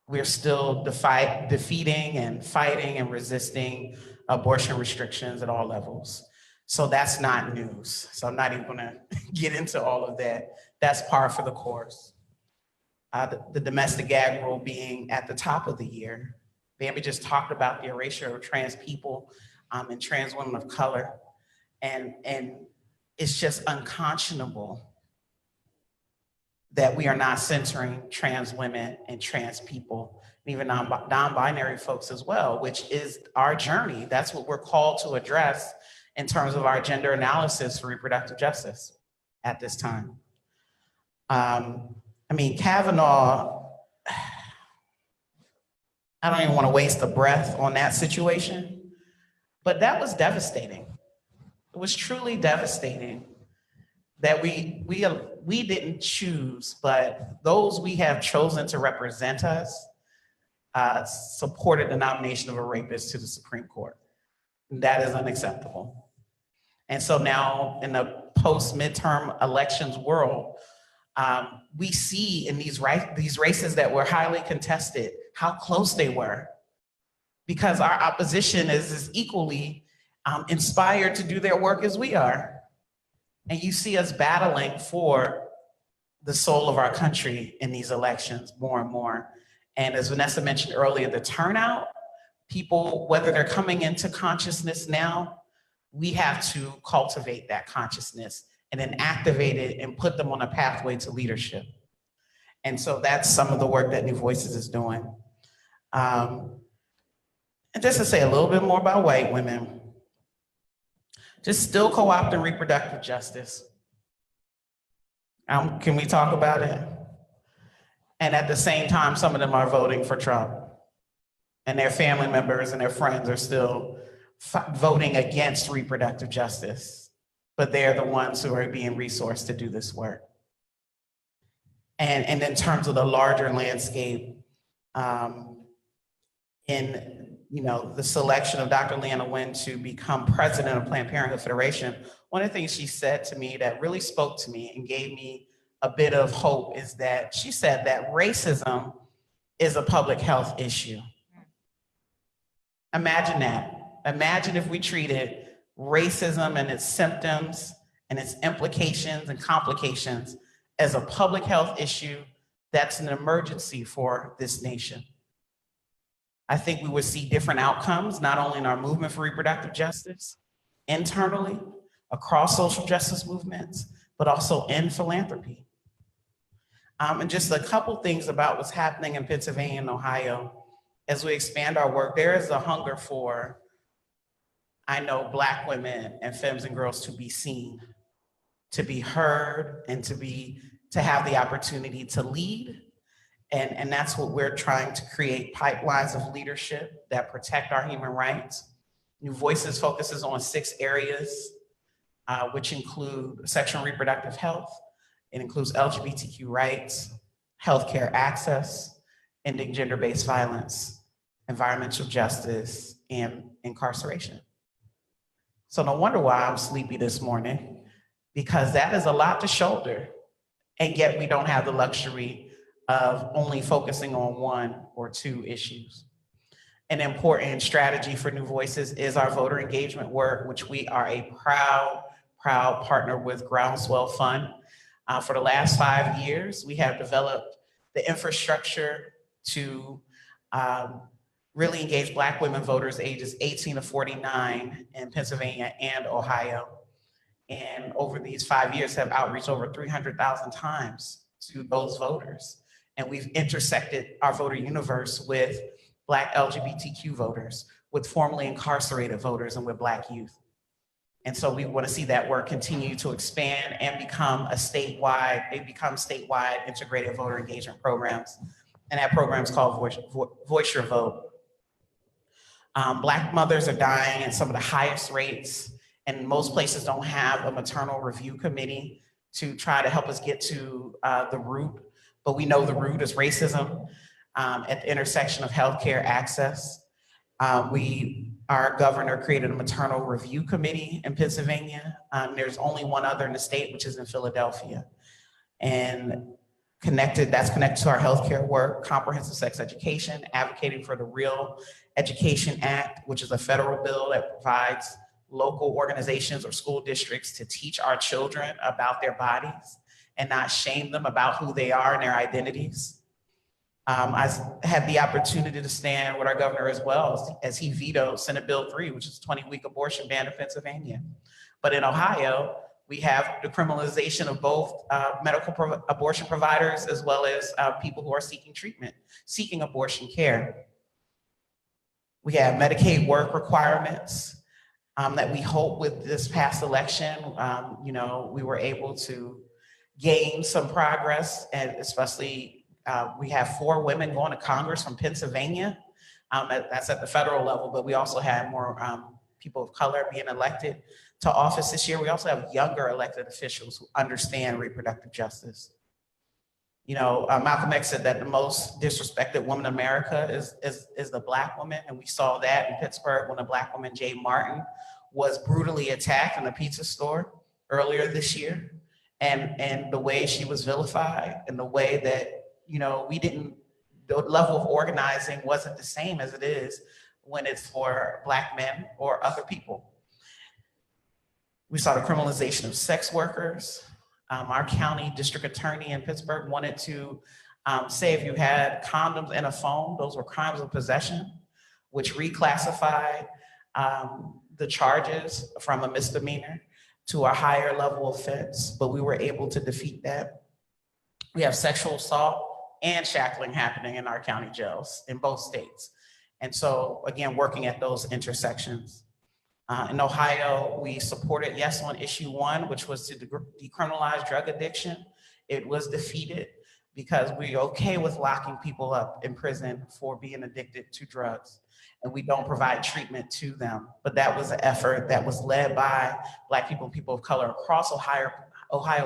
we're still defeating and fighting and resisting abortion restrictions at all levels. So that's not news. So I'm not even gonna get into all of that. That's par for the course. The domestic gag rule being at the top of the year. Bambi just talked about the erasure of trans people and trans women of color. And it's just unconscionable that we are not centering trans women and trans people, and even non-binary folks as well, which is our journey. That's what we're called to address in terms of our gender analysis for reproductive justice at this time. Kavanaugh, I don't even want to waste a breath on that situation, but that was devastating. It was truly devastating that we didn't choose, but those we have chosen to represent us supported the nomination of a rapist to the Supreme Court. That is unacceptable. And so now in the post-midterm elections world, we see in these races that were highly contested, how close they were, because our opposition is equally inspired to do their work as we are. And you see us battling for the soul of our country in these elections more and more. And as Vanessa mentioned earlier, the turnout, people, whether they're coming into consciousness now, we have to cultivate that consciousness and then activate it and put them on a pathway to leadership. And so that's some of the work that New Voices is doing. And just to say a little bit more about white women, just still co-opting reproductive justice. Can we talk about it? And at the same time, some of them are voting for Trump. And their family members and their friends are still voting against reproductive justice. But they're the ones who are being resourced to do this work. And in terms of the larger landscape, in the selection of Dr. Leanna Wen to become president of Planned Parenthood Federation, one of the things she said to me that really spoke to me and gave me a bit of hope is that she said that racism is a public health issue. Imagine that. Imagine if we treated racism and its symptoms and its implications and complications as a public health issue that's an emergency for this nation. I think we would see different outcomes, not only in our movement for reproductive justice, internally, across social justice movements, but also in philanthropy. And just a couple things about what's happening in Pennsylvania and Ohio. As we expand our work, there is a hunger for, I know, Black women and femmes and girls to be seen, to be heard, and to have the opportunity to lead. And that's what we're trying to create, pipelines of leadership that protect our human rights. New Voices focuses on 6 areas, which include sexual and reproductive health. It includes LGBTQ rights, healthcare access, ending gender-based violence, environmental justice, and incarceration. So no wonder why I'm sleepy this morning, because that is a lot to shoulder, and yet we don't have the luxury of only focusing on 1 or 2 issues. An important strategy for New Voices is our voter engagement work, which we are a proud partner with Groundswell Fund. For the last 5 years, we have developed the infrastructure to really engage Black women voters ages 18 to 49 in Pennsylvania and Ohio. And over these 5 years have outreached over 300,000 times to those voters. And we've intersected our voter universe with Black LGBTQ voters, with formerly incarcerated voters, and with Black youth. And so we want to see that work continue to expand and become statewide integrated voter engagement programs. And that program is called Voice Your Vote. Black mothers are dying at some of the highest rates, and most places don't have a maternal review committee to try to help us get to the root. But we know the root is racism at the intersection of healthcare access. Our governor created a maternal review committee in Pennsylvania. There's only one other in the state, which is in Philadelphia. And that's connected to our healthcare work, comprehensive sex education, advocating for the Real Education Act, which is a federal bill that provides local organizations or school districts to teach our children about their bodies and not shame them about who they are and their identities. I had the opportunity to stand with our governor as well as he vetoed Senate Bill 3, which is a 20-week abortion ban in Pennsylvania. But in Ohio, we have the criminalization of both medical abortion providers as well as people who are seeking treatment, seeking abortion care. We have Medicaid work requirements that we hope with this past election, we were able to gain some progress, and especially we have 4 women going to Congress from Pennsylvania. That's at the federal level, but we also have more people of color being elected to office this year. We also have younger elected officials who understand reproductive justice. Malcolm X said that the most disrespected woman in America is the Black woman, and we saw that in Pittsburgh when a Black woman, Jay Martin, was brutally attacked in a pizza store earlier this year. And the way she was vilified and the way that, the level of organizing wasn't the same as it is when it's for Black men or other people. We saw the criminalization of sex workers. Our county district attorney in Pittsburgh wanted to say if you had condoms and a phone, those were crimes of possession, which reclassified the charges from a misdemeanor to a higher level offense, but we were able to defeat that. We have sexual assault and shackling happening in our county jails in both states. And so again, working at those intersections. In Ohio, we supported yes on issue 1, which was to decriminalize drug addiction. It was defeated because we're okay with locking people up in prison for being addicted to drugs, and we don't provide treatment to them. But that was an effort that was led by Black people and people of color across Ohio,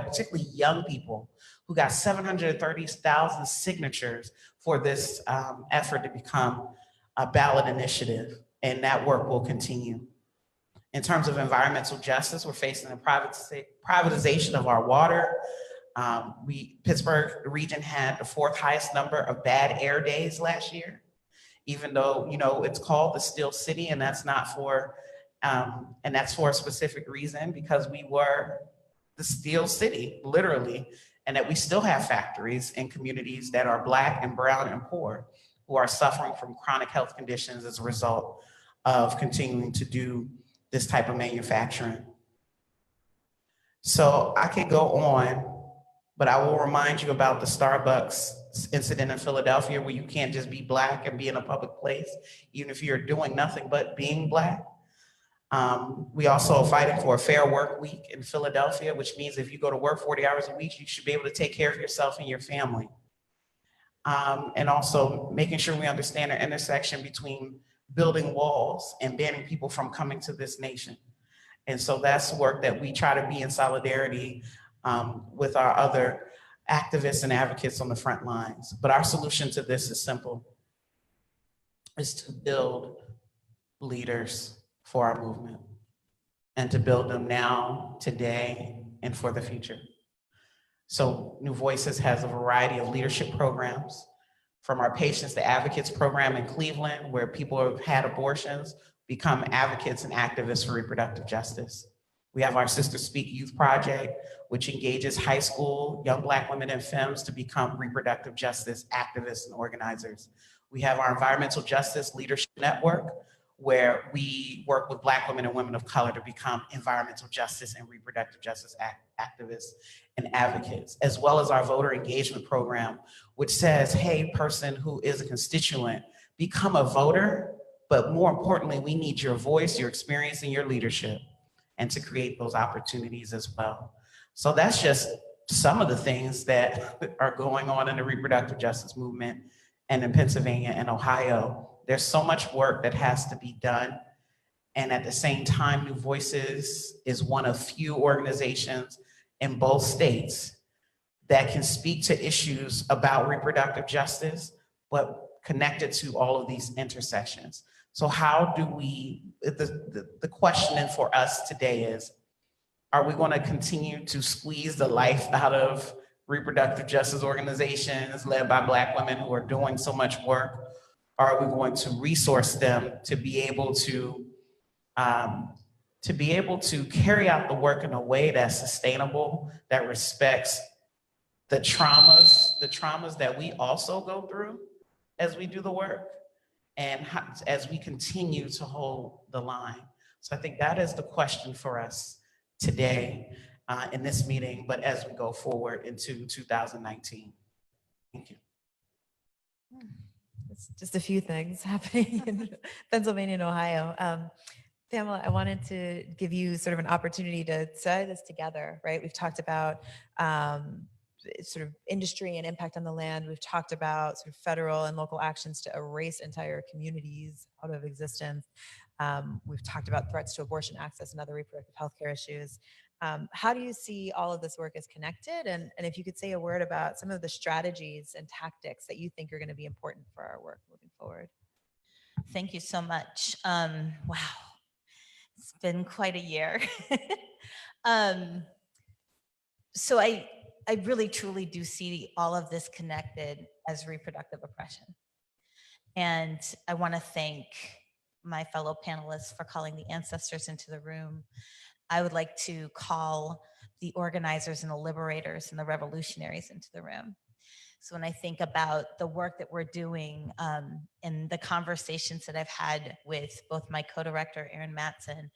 particularly young people, who got 730,000 signatures for this effort to become a ballot initiative, and that work will continue. In terms of environmental justice, we're facing the privatization of our water. Pittsburgh region had the 4th highest number of bad air days last year, even though, it's called the Steel City, and that's not for, and that's for a specific reason, because we were the Steel City, literally, and that we still have factories in communities that are Black and brown and poor who are suffering from chronic health conditions as a result of continuing to do this type of manufacturing. So I could go on, but I will remind you about the Starbucks incident in Philadelphia, where you can't just be Black and be in a public place, even if you're doing nothing but being Black. We also are fighting for a fair work week in Philadelphia, which means if you go to work 40 hours a week, you should be able to take care of yourself and your family. And also making sure we understand the intersection between building walls and banning people from coming to this nation. And so that's work that we try to be in solidarity with our other activists and advocates on the front lines. But our solution to this is simple, is to build leaders for our movement, and to build them now, today, and for the future. So New Voices has a variety of leadership programs, from our Patients to Advocates program in Cleveland, where people who have had abortions become advocates and activists for reproductive justice. We have our Sister Speak Youth Project, which engages high school young Black women and femmes to become reproductive justice activists and organizers. We have our Environmental Justice Leadership Network, where we work with Black women and women of color to become environmental justice and reproductive justice activists and advocates, as well as our voter engagement program, which says, hey, person who is a constituent, become a voter, but more importantly, we need your voice, your experience, and your leadership, and to create those opportunities as well. So that's just some of the things that are going on in the reproductive justice movement, and in Pennsylvania and Ohio. There's so much work that has to be done. And at the same time, New Voices is one of few organizations in both states that can speak to issues about reproductive justice, but connected to all of these intersections. So how do we, the question for us today is, are we going to continue to squeeze the life out of reproductive justice organizations led by Black women who are doing so much work? Or are we going to resource them to be able to carry out the work in a way that's sustainable, that respects the traumas that we also go through as we do the work, and as we continue to hold the line? So I think that is the question for us today in this meeting, but as we go forward into 2019. Thank you. It's just a few things happening in Pennsylvania and Ohio. Pamela, I wanted to give you sort of an opportunity to study this together, right? We've talked about sort of industry and impact on the land. We've talked about sort of federal and local actions to erase entire communities out of existence. We've talked about threats to abortion access and other reproductive health care issues. How do you see all of this work as connected? And if you could say a word about some of the strategies and tactics that you think are going to be important for our work moving forward. Thank you so much. Wow. It's been quite a year. um, so I really truly do see all of this connected as reproductive oppression. And I want to thank my fellow panelists for calling the ancestors into the room. I would like to call the organizers and the liberators and the revolutionaries into the room. So when I think about the work that we're doing and the conversations that I've had with both my co-director, Erin Matson,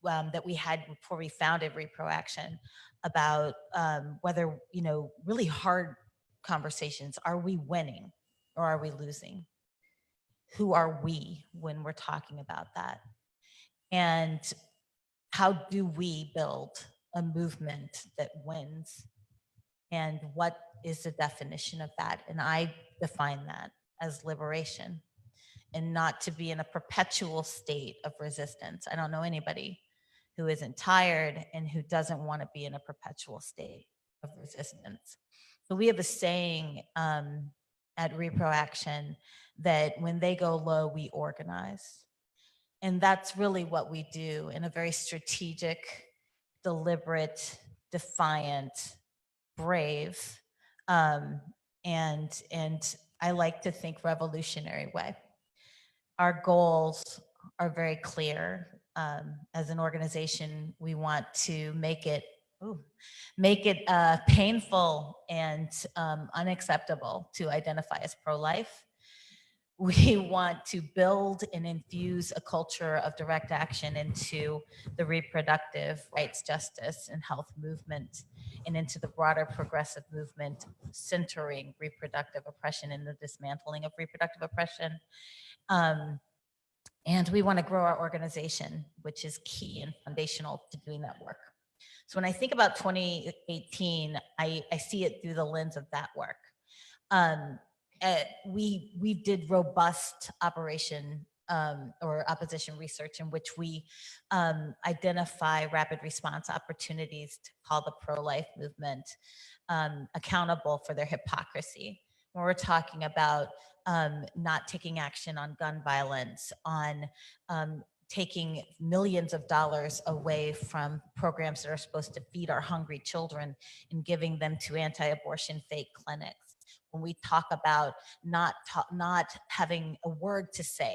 that we had before we founded Repro Action about whether, really hard conversations, are we winning or are we losing? Who are we when we're talking about that? And how do we build a movement that wins? And what is the definition of that? And I define that as liberation and not to be in a perpetual state of resistance. I don't know anybody who isn't tired and who doesn't want to be in a perpetual state of resistance. So we have a saying at Repro Action that when they go low, we organize. And that's really what we do in a very strategic, deliberate, defiant, brave, and I like to think revolutionary way. Our goals are very clear. As an organization, we want to make it painful and unacceptable to identify as pro-life. We want to build and infuse a culture of direct action into the reproductive rights, justice, and health movement, and into the broader progressive movement centering reproductive oppression and the dismantling of reproductive oppression. And we want to grow our organization, which is key and foundational to doing that work. So when I think about 2018, I see it through the lens of that work. We did robust operation or opposition research in which we identify rapid response opportunities to call the pro-life movement accountable for their hypocrisy. When we're talking about not taking action on gun violence, on taking millions of dollars away from programs that are supposed to feed our hungry children and giving them to anti-abortion fake clinics. When we talk about not having a word to say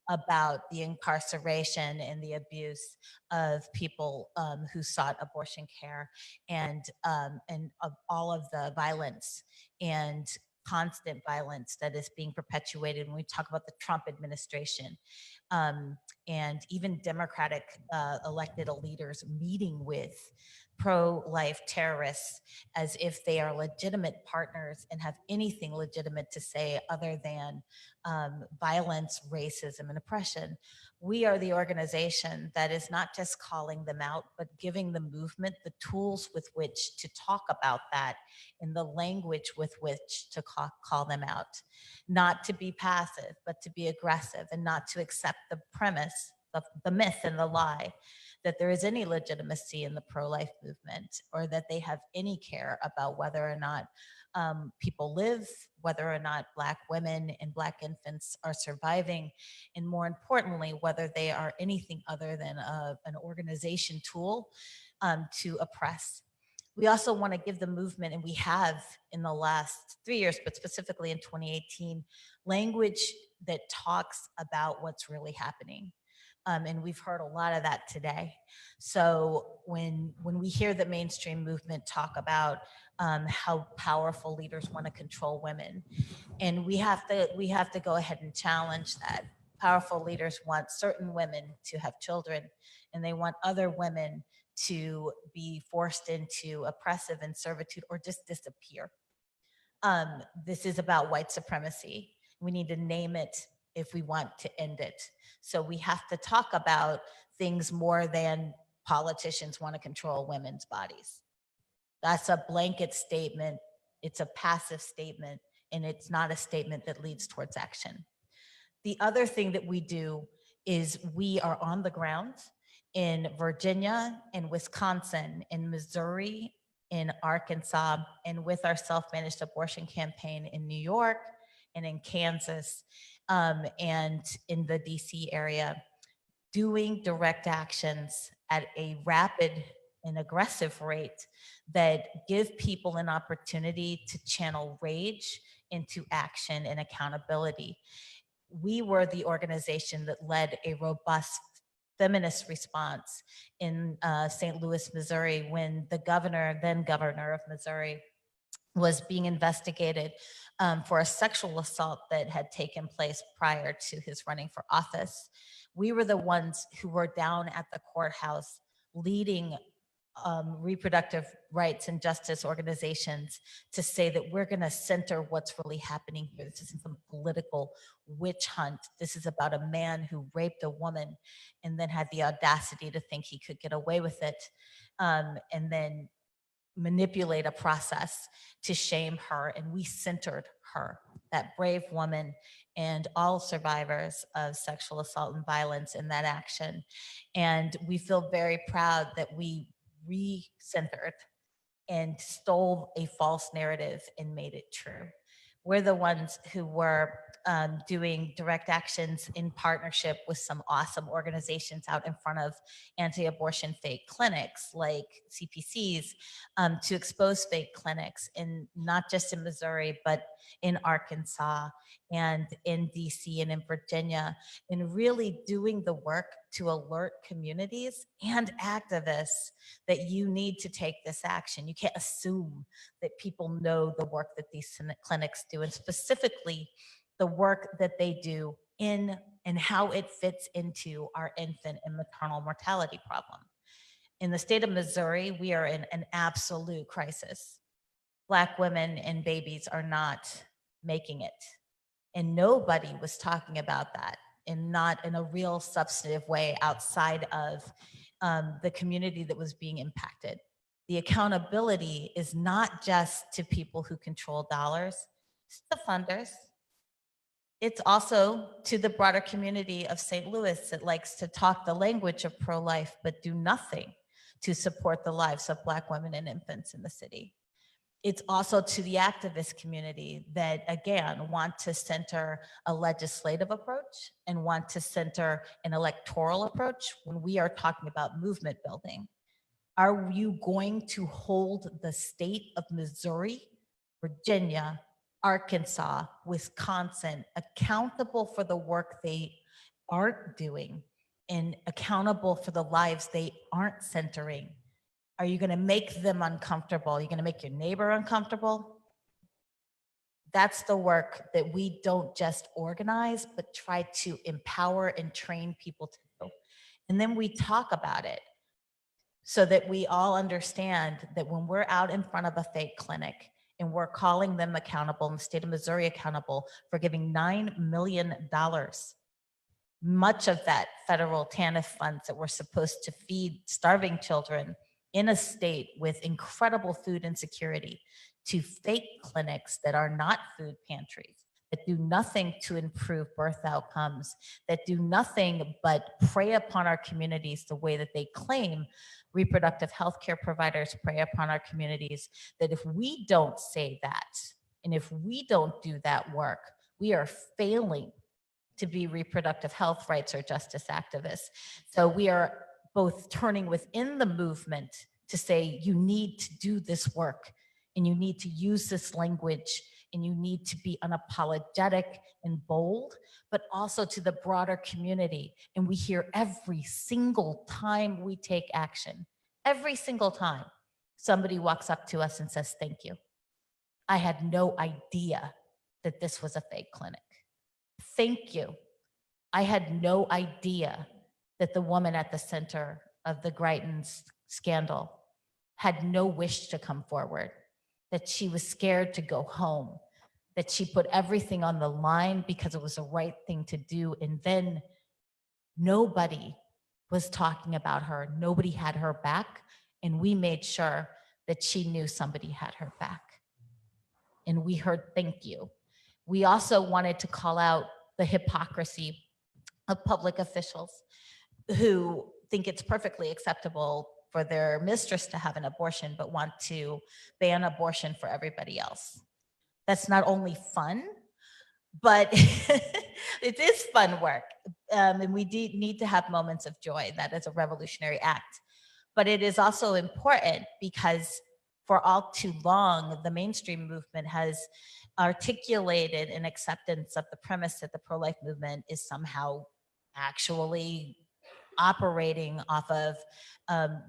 about the incarceration and the abuse of people who sought abortion care, and of all of the violence and constant violence that is being perpetuated when we talk about the Trump administration, and even Democratic elected leaders meeting with pro-life terrorists as if they are legitimate partners and have anything legitimate to say other than violence, racism, and oppression. We are the organization that is not just calling them out, but giving the movement the tools with which to talk about that in the language with which to call them out. Not to be passive, but to be aggressive, and not to accept the premise, the myth and the lie that there is any legitimacy in the pro-life movement, or that they have any care about whether or not people live, whether or not Black women and Black infants are surviving, and more importantly, whether they are anything other than an organization tool to oppress. We also want to give the movement, and we have in the last 3 years, but specifically in 2018, language that talks about what's really happening. And we've heard a lot of that today. So when we hear the mainstream movement talk about how powerful leaders want to control women, and we have to go ahead and challenge that. Powerful leaders want certain women to have children, and they want other women to be forced into oppressive and servitude or just disappear. This is about white supremacy. We need to name it if we want to end it. So we have to talk about things more than politicians want to control women's bodies. That's a blanket statement. It's a passive statement, and it's not a statement that leads towards action. The other thing that we do is we are on the ground in Virginia, in Wisconsin, in Missouri, in Arkansas, and with our self-managed abortion campaign in New York and in Kansas, and in the DC area. doing direct actions at a rapid and aggressive rate that give people an opportunity to channel rage into action and accountability. We were the organization that led a robust feminist response in St. Louis, Missouri, when the then governor of Missouri, was being investigated for a sexual assault that had taken place prior to his running for office. We were the ones who were down at the courthouse leading reproductive rights and justice organizations to say that we're going to center what's really happening here. This isn't some political witch hunt. This is about a man who raped a woman and then had the audacity to think he could get away with it, and then manipulate a process to shame her. And we centered her, that brave woman, and all survivors of sexual assault and violence in that action. And we feel very proud that we re-centered and stole a false narrative and made it true. We're the ones who were doing direct actions in partnership with some awesome organizations out in front of anti-abortion fake clinics like CPCs, to expose fake clinics, in not just in Missouri, but in Arkansas and in DC and in Virginia, and really doing the work to alert communities and activists that you need to take this action. You can't assume that people know the work that these clinics do, and specifically the work that they do in and how it fits into our infant and maternal mortality problem. In the state of Missouri, we are in an absolute crisis. Black women and babies are not making it. And nobody was talking about that, and not in a real substantive way outside of the community that was being impacted. The accountability is not just to people who control dollars, it's the funders. It's also to the broader community of St. Louis that likes to talk the language of pro-life, but do nothing to support the lives of Black women and infants in the city. It's also to the activist community that, again, want to center a legislative approach and want to center an electoral approach when we are talking about movement building. Are you going to hold the state of Missouri, Virginia, Arkansas, Wisconsin accountable for the work they aren't doing and accountable for the lives they aren't centering? Are you going to make them uncomfortable? Are you going to make your neighbor uncomfortable? That's the work that we don't just organize, but try to empower and train people to do. And then we talk about it so that we all understand that when we're out in front of a fake clinic and we're calling them accountable, in the state of Missouri accountable for giving $9 million, much of that federal TANF funds that were supposed to feed starving children in a state with incredible food insecurity, to fake clinics that are not food pantries, that do nothing to improve birth outcomes, that do nothing but prey upon our communities the way that they claim reproductive health care providers prey upon our communities, that if we don't say that, and if we don't do that work, we are failing to be reproductive health rights or justice activists. So we are both turning within the movement to say, you need to do this work, and you need to use this language, and you need to be unapologetic and bold, but also to the broader community. And we hear every single time we take action, every single time somebody walks up to us and says, thank you. I had no idea that this was a fake clinic. Thank you. I had no idea that the woman at the center of the Greighton scandal had no wish to come forward, that she was scared to go home, that she put everything on the line because it was the right thing to do. And then nobody was talking about her. Nobody had her back. And we made sure that she knew somebody had her back. And we heard thank you. We also wanted to call out the hypocrisy of public officials who think it's perfectly acceptable for their mistress to have an abortion, but want to ban abortion for everybody else. That's not only fun, but It is fun work. And we need to have moments of joy. That is a revolutionary act. But it is also important because for all too long, the mainstream movement has articulated an acceptance of the premise that the pro-life movement is somehow actually operating off of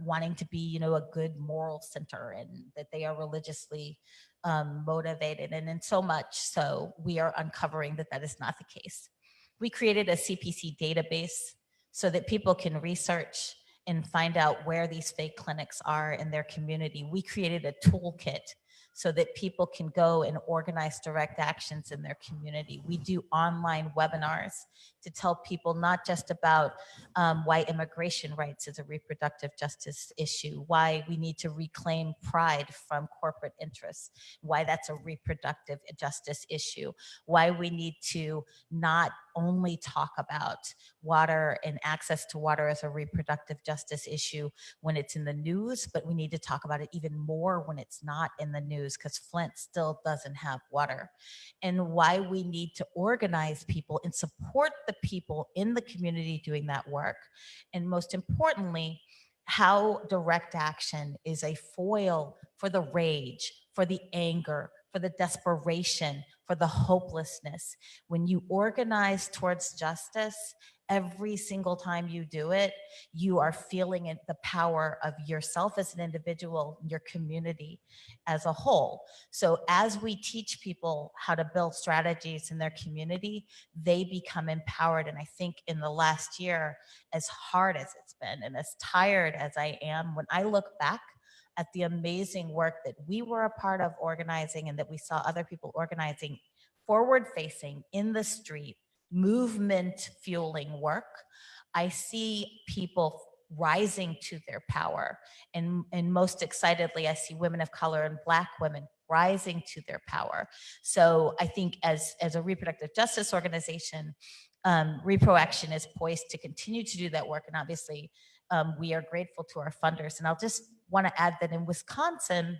wanting to be, a good moral center, and that they are religiously motivated. And in so much so, we are uncovering that that is not the case. We created a CPC database so that people can research and find out where these fake clinics are in their community. We created a toolkit so that people can go and organize direct actions in their community. We do online webinars to tell people not just about why immigration rights is a reproductive justice issue, why we need to reclaim pride from corporate interests, why that's a reproductive justice issue, why we need to not only talk about water and access to water as a reproductive justice issue when it's in the news, but we need to talk about it even more when it's not in the news, because Flint still doesn't have water. And why we need to organize people and support the people in the community doing that work. And most importantly, how direct action is a foil for the rage, for the anger, for the desperation, for the hopelessness. When you organize towards justice, every single time you do it, you are feeling it, the power of yourself as an individual, your community as a whole. So as we teach people how to build strategies in their community, they become empowered. And I think in the last year, as hard as it's been and as tired as I am, when I look back at the amazing work that we were a part of organizing and that we saw other people organizing, forward facing in the street, movement fueling work, I see people rising to their power. And most excitedly, I see women of color and Black women rising to their power. So I think as a reproductive justice organization, ReproAction is poised to continue to do that work. And obviously, we are grateful to our funders. And I'll just want to add that in Wisconsin,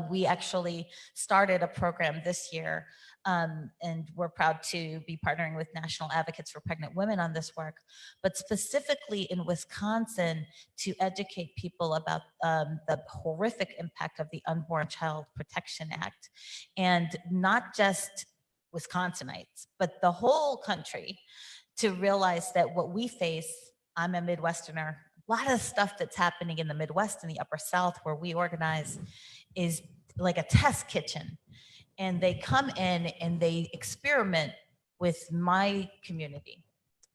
we actually started a program this year, and we're proud to be partnering with National Advocates for Pregnant Women on this work, but specifically in Wisconsin to educate people about the horrific impact of the Unborn Child Protection Act. And not just Wisconsinites, but the whole country, to realize that what we face, I'm a Midwesterner, a lot of stuff that's happening in the Midwest and the Upper South where we organize is like a test kitchen. And they come in and they experiment with my community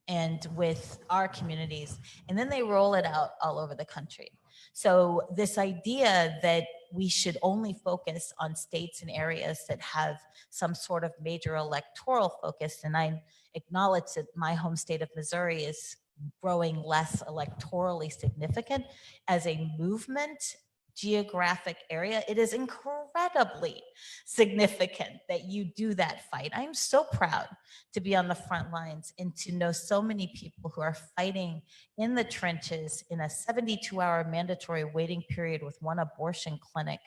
and with our communities, and then they roll it out all over the country. So this idea that we should only focus on states and areas that have some sort of major electoral focus, and I acknowledge that my home state of Missouri is growing less electorally significant as a movement geographic area, it is incredibly significant that you do that fight. I'm so proud to be on the front lines and to know so many people who are fighting in the trenches in a 72-hour mandatory waiting period with one abortion clinic,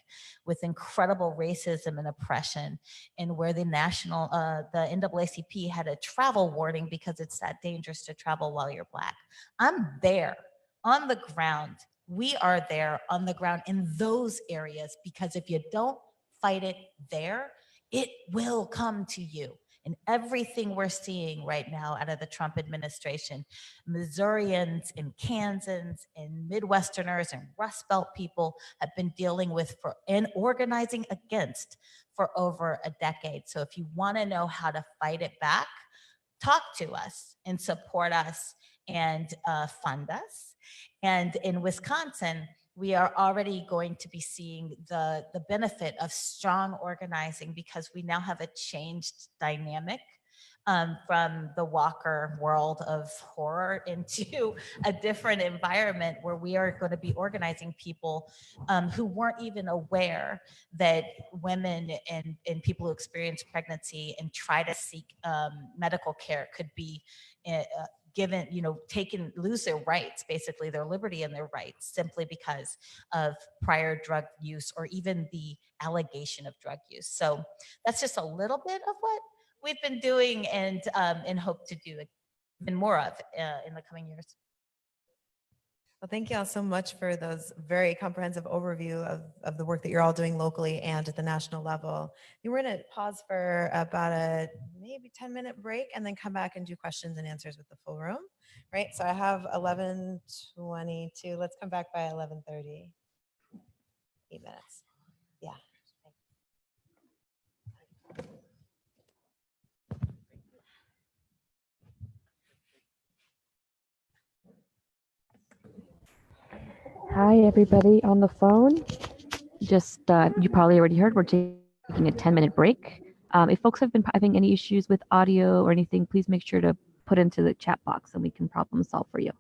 with incredible racism and oppression, and where the NAACP had a travel warning because it's that dangerous to travel while you're Black. I'm there on the ground. We are there on the ground in those areas, because if you don't fight it there, it will come to you. And everything we're seeing right now out of the Trump administration, Missourians and Kansans and Midwesterners and Rust Belt people have been dealing with and organizing against for over a decade. So if you want to know how to fight it back, talk to us and support us and fund us. And in Wisconsin, we are already going to be seeing the benefit of strong organizing, because we now have a changed dynamic from the Walker world of horror into a different environment where we are going to be organizing people who weren't even aware that women and people who experience pregnancy and try to seek medical care could be given, lose their rights, basically their liberty and their rights, simply because of prior drug use or even the allegation of drug use. So that's just a little bit of what we've been doing and hope to do even more of in the coming years. Well, thank you all so much for those very comprehensive overview of the work that you're all doing locally and at the national level. We're going to pause for about a maybe 10-minute break and then come back and do questions and answers with the full room, right? So I have 11:22. Let's come back by 11:30. 8 minutes. Yeah. Hi, everybody on the phone. Just, you probably already heard, we're taking a 10-minute break. If folks have been having any issues with audio or anything, please make sure to put into the chat box and we can problem solve for you.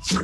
More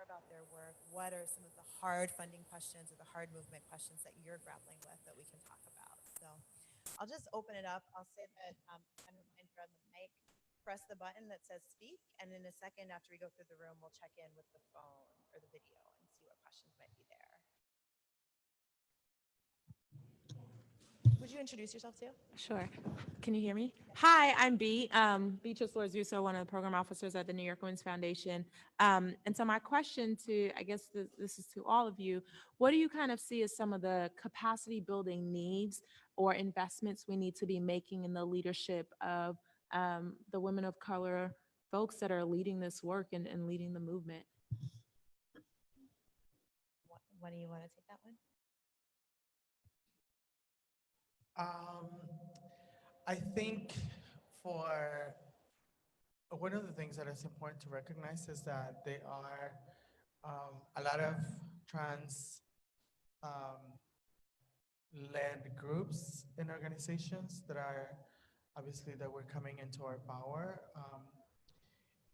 about their work. What are some of the hard funding questions or the hard movement questions that you're grappling with that we can talk about? So I'll just open it up. I'll say that I'm a reminder on the mic. Press the button that says speak, and in a second after we go through the room, we'll check in with the phone or the video and see what questions might be there. Would you introduce yourself too? Sure. Can you hear me? Hi, I'm Beatrice Lorzuso, one of the program officers at the New York Women's Foundation. And so my question to, I guess this is to all of you, what do you kind of see as some of the capacity building needs or investments we need to be making in the leadership of the women of color, folks that are leading this work and leading the movement? What do you want to take that one? I think for one of the things that is important to recognize is that there are a lot of trans led groups and organizations that are obviously that we're coming into our power.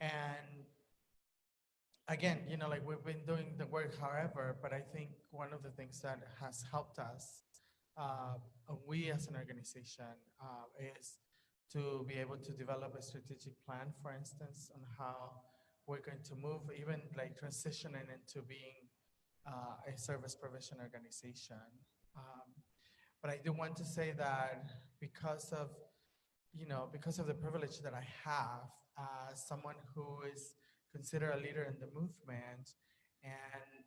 And again, you know, like we've been doing the work, however, but I think one of the things that has helped us, we as an organization, is to be able to develop a strategic plan, for instance, on how we're going to move, even like transitioning into being a service provision organization. But I do want to say that because of, you know, because of the privilege that I have as someone who is considered a leader in the movement, and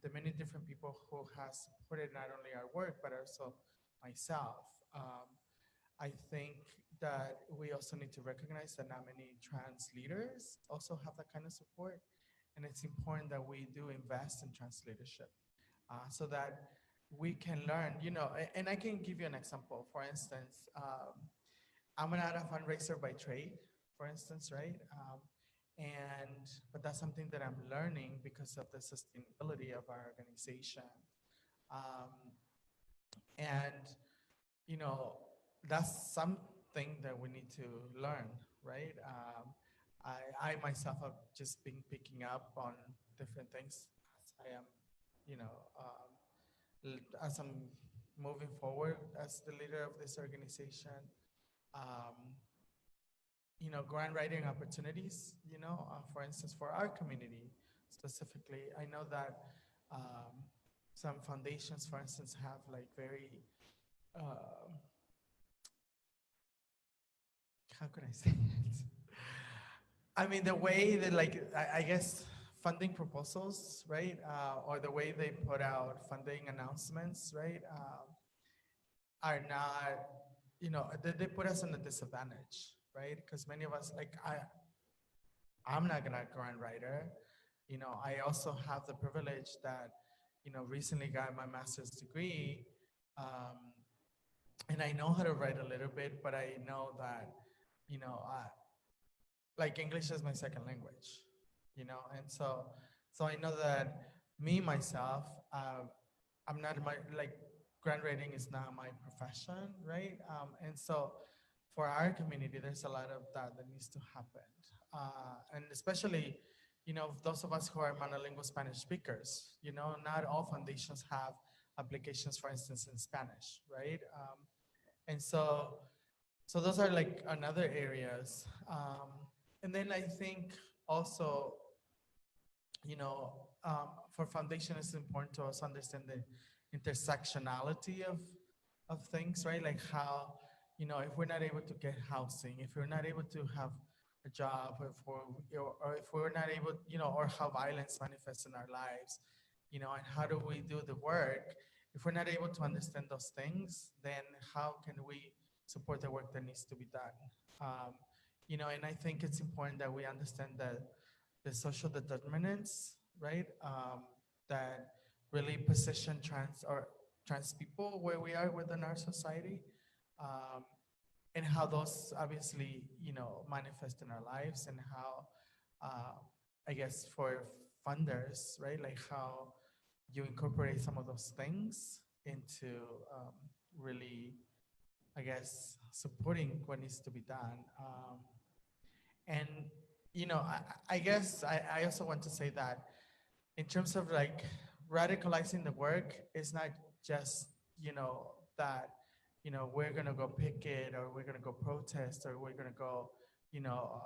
the many different people who has supported not only our work, but also myself, I think that we also need to recognize that not many trans leaders also have that kind of support. And it's important that we do invest in trans leadership so that we can learn, you know, and I can give you an example. For instance, I'm not a fundraiser by trade, for instance, right? But that's something that I'm learning because of the sustainability of our organization. And, you know, that's something that we need to learn, right? I myself have just been picking up on different things as I am, you know, as I'm moving forward as the leader of this organization. You know, grant writing opportunities, you know, for instance, for our community specifically. I know that some foundations, for instance, have like very, how can I say it? I mean, the way that like, I guess funding proposals, right? Or the way they put out funding announcements, right? Are not, you know, they put us in a disadvantage, right? Because many of us, like I'm not gonna grant writer. You know, I also have the privilege that, you know, recently got my master's degree, and I know how to write a little bit, but I know that, you know, like English is my second language, you know, and so I know that me myself, I'm not like grant writing is not my profession, right? And so for our community, there's a lot of that needs to happen. And especially, those of us who are monolingual Spanish speakers, not all foundations have applications, for instance, in Spanish, right? And so those are like another areas. And then I think also, for foundation, it's important to also understand the intersectionality of things, right? Like how, if we're not able to get housing, if we're not able to have a job, or if we're not able, or how violence manifests in our lives, and how do we do the work? If we're not able to understand those things, then how can we support the work that needs to be done? And I think it's important that we understand that the social determinants, right? That really position trans people where we are within our society, um, and how those obviously, manifest in our lives, and how, I guess, for funders, right? Like how you incorporate some of those things into really, I guess, supporting what needs to be done. And I guess I also want to say that in terms of like radicalizing the work, it's not just that we're gonna go picket, or we're gonna go protest, or we're gonna go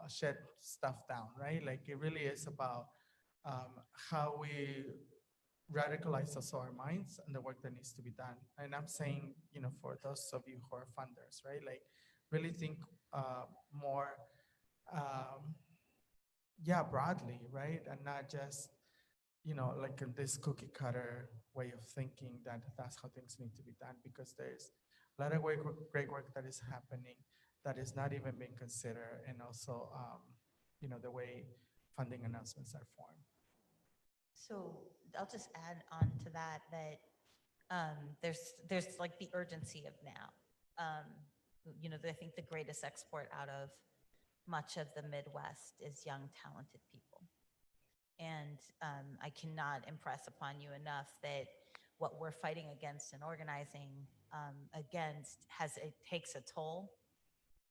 shut stuff down, right? Like it really is about how we radicalize also our minds and the work that needs to be done. And I'm saying, for those of you who are funders, right? Like really think more yeah, broadly, right? And not just, like in this cookie cutter way of thinking that that's how things need to be done, because there's a lot of great work that is happening that is not even being considered. And also, the way funding announcements are formed. So I'll just add on to that there's like the urgency of now. I think the greatest export out of much of the Midwest is young, talented people. And I cannot impress upon you enough that what we're fighting against and organizing against it takes a toll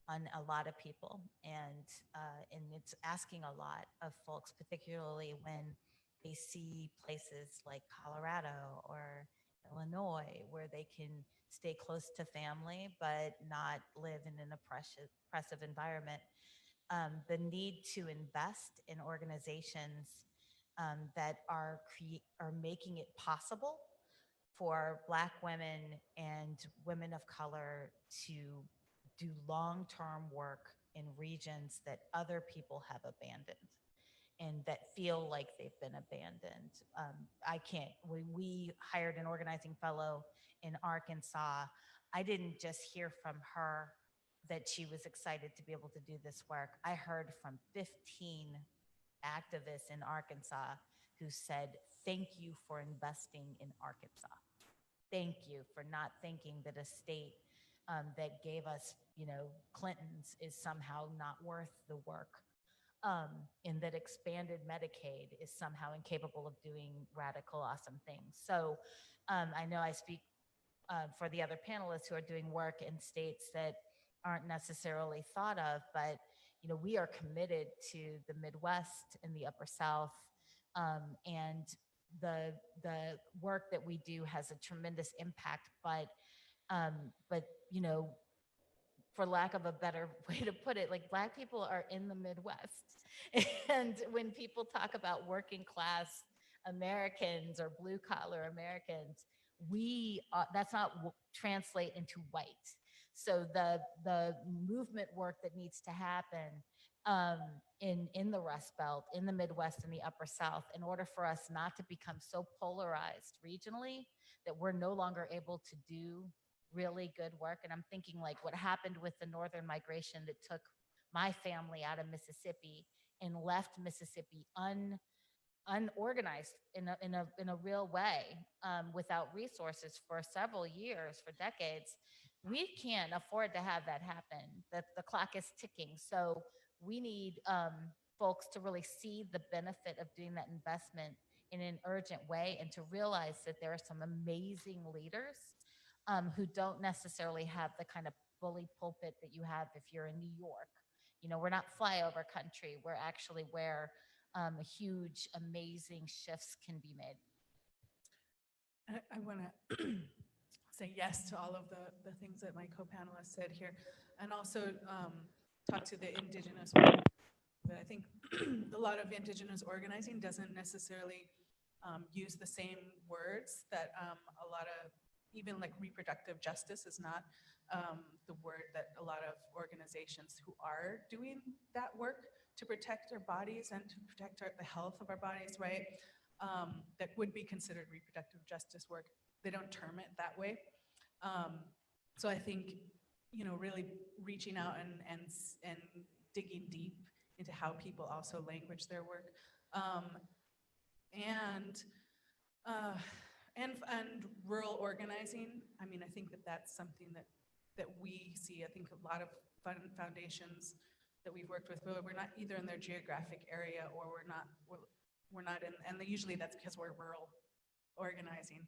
on a lot of people, and it's asking a lot of folks, particularly when they see places like Colorado or Illinois where they can stay close to family but not live in an oppressive environment. The need to invest in organizations that are making it possible for Black women and women of color to do long-term work in regions that other people have abandoned and that feel like they've been abandoned. When we hired an organizing fellow in Arkansas, I didn't just hear from her that she was excited to be able to do this work. I heard from 15 activists in Arkansas who said, "Thank you for investing in Arkansas. Thank you for not thinking that a state that gave us, Clintons is somehow not worth the work, and that expanded Medicaid is somehow incapable of doing radical, awesome things." So I know I speak for the other panelists who are doing work in states that aren't necessarily thought of, but we are committed to the Midwest and the Upper South, and the work that we do has a tremendous impact. But for lack of a better way to put it, like Black people are in the Midwest, and when people talk about working class Americans or blue collar Americans, that's not translate into white. So the movement work that needs to happen in the Rust Belt, in the Midwest, and the Upper South, in order for us not to become so polarized regionally that we're no longer able to do really good work. And I'm thinking like what happened with the northern migration that took my family out of Mississippi and left Mississippi unorganized in a real way, without resources for several years, for decades. We can't afford to have that happen. The clock is ticking. So we need folks to really see the benefit of doing that investment in an urgent way, and to realize that there are some amazing leaders who don't necessarily have the kind of bully pulpit that you have if you're in New York. You know, we're not flyover country. We're actually where huge, amazing shifts can be made. I want to say yes to all of the things that my co-panelists said here, and also talk to the Indigenous. But I think a lot of Indigenous organizing doesn't necessarily use the same words that a lot of, even like reproductive justice is not the word that a lot of organizations who are doing that work to protect our bodies and to protect the health of our bodies, right? That would be considered reproductive justice work. They don't term it that way. So I think, you know, really reaching out and digging deep into how people also language their work, and rural organizing. I mean, I think that that's something that we see. I think a lot of foundations that we've worked with, we're not either in their geographic area or we're not in, and usually that's because we're rural organizing.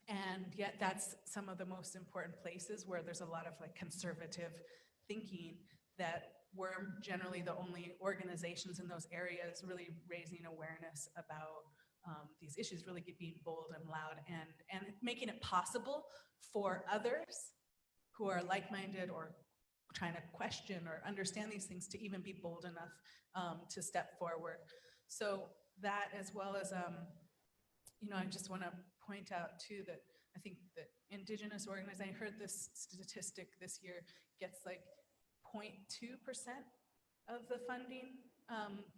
And yet that's some of the most important places where there's a lot of like conservative thinking, that we're generally the only organizations in those areas really raising awareness about these issues, really being bold and loud, and making it possible for others who are like-minded or trying to question or understand these things to even be bold enough to step forward. So that, as well as, you know, I just want to point out too that I think that Indigenous organizing, I heard this statistic this year, gets like 0.2% of the funding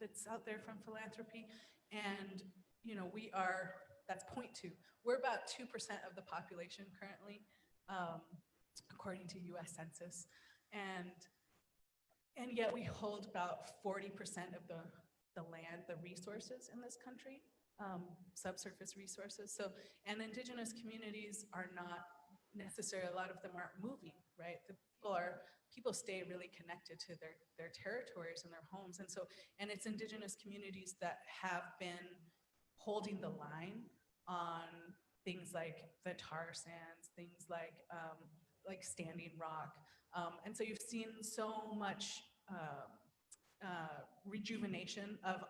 that's out there from philanthropy. And, you know, that's 0.2. We're about 2% of the population currently, according to US Census. And yet we hold about 40% of the land, the resources in this country, subsurface resources. So, and Indigenous communities are not necessarily, a lot of them aren't moving, right? People stay really connected to their territories and their homes. And so, and it's Indigenous communities that have been holding the line on things like the tar sands, things like Standing Rock. And so you've seen so much rejuvenation of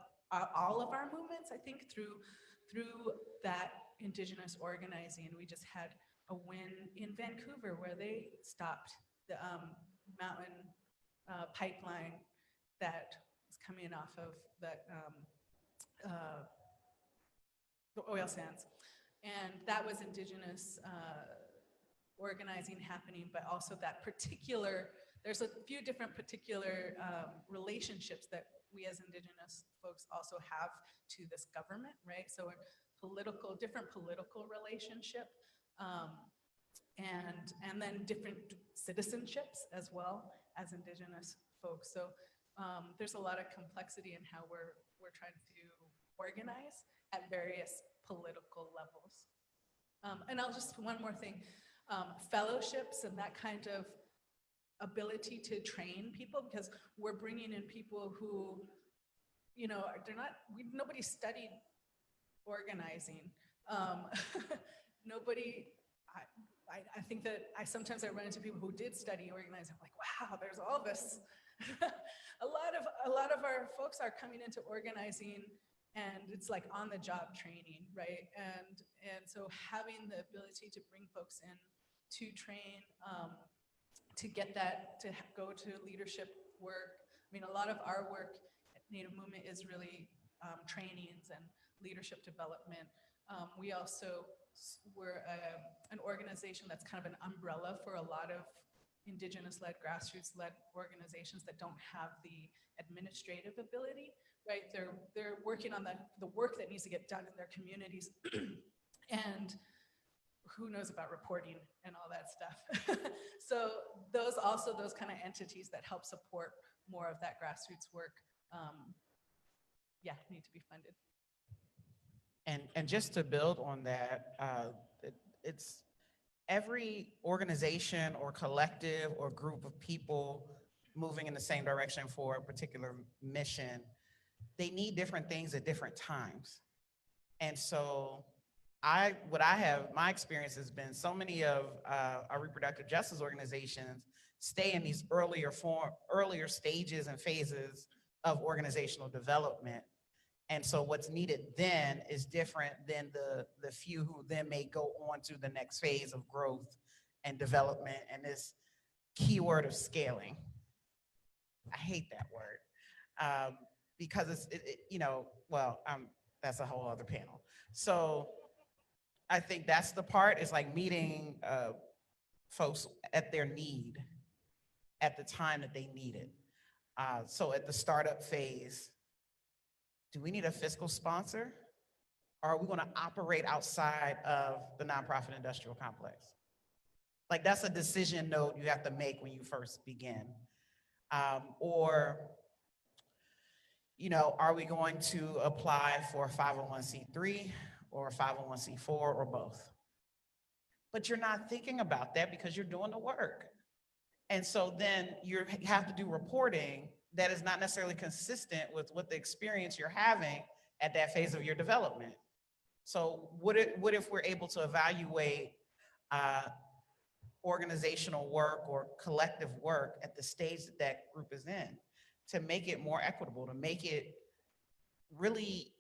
all of our movements, I think, through that Indigenous organizing. We just had a win in Vancouver where they stopped the mountain pipeline that was coming off of the oil sands. And that was Indigenous organizing happening, but also that particular, there's a few different particular relationships that we as Indigenous folks also have to this government, right? So different political relationship, and then different citizenships as well as Indigenous folks. So there's a lot of complexity in how we're trying to organize at various political levels. And I'll just, one more thing, fellowships and that kind of ability to train people, because we're bringing in people who, you know, nobody studied organizing. Nobody, I think that sometimes I run into people who did study organizing. I'm like, wow, there's all this. a lot of our folks are coming into organizing and it's like on the job training, right? And so having the ability to bring folks in to train, to get that, to go to leadership work. I mean, a lot of our work at Native Movement is really trainings and leadership development. We're an organization that's kind of an umbrella for a lot of Indigenous-led, grassroots-led organizations that don't have the administrative ability, right? They're working on the work that needs to get done in their communities, and who knows about reporting and all that stuff. So those kind of entities that help support more of that grassroots work, need to be funded. And just to build on that, it's every organization or collective or group of people moving in the same direction for a particular mission, they need different things at different times. And so my experience has been so many of our reproductive justice organizations stay in these earlier stages and phases of organizational development. And so what's needed then is different than the few who then may go on to the next phase of growth and development and this keyword of scaling. I hate that word because that's a whole other panel. So I think that's the part, is like meeting folks at their need at the time that they need it. So at the startup phase, do we need a fiscal sponsor? Or are we going to operate outside of the nonprofit industrial complex? Like, that's a decision note you have to make when you first begin. Or, are we going to apply for a 501c3 or a 501c4 or both? But you're not thinking about that because you're doing the work. And so then you have to do reporting that is not necessarily consistent with what the experience you're having at that phase of your development. So what if we're able to evaluate organizational work or collective work at the stage that group is in, to make it more equitable, to make it really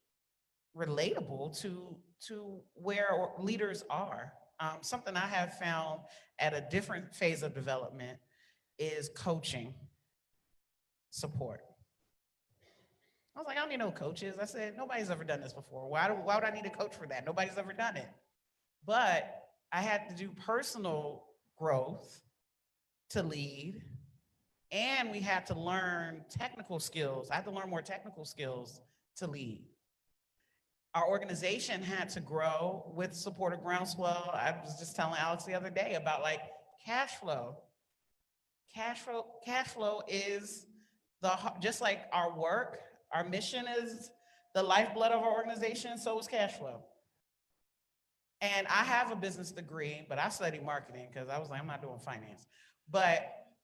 relatable to where leaders are. Something I have found at a different phase of development is coaching support. I was like, I don't need no coaches. I said, nobody's ever done this before. Why would I need a coach for that? Nobody's ever done it. But I had to do personal growth to lead, and we had to learn technical skills. I had to learn more technical skills to lead. Our organization had to grow with support of Groundswell. I was just telling Alex the other day about like cash flow. Cash flow is just like our work, our mission is the lifeblood of our organization, so is cash flow. And I have a business degree, but I studied marketing because I was like, I'm not doing finance.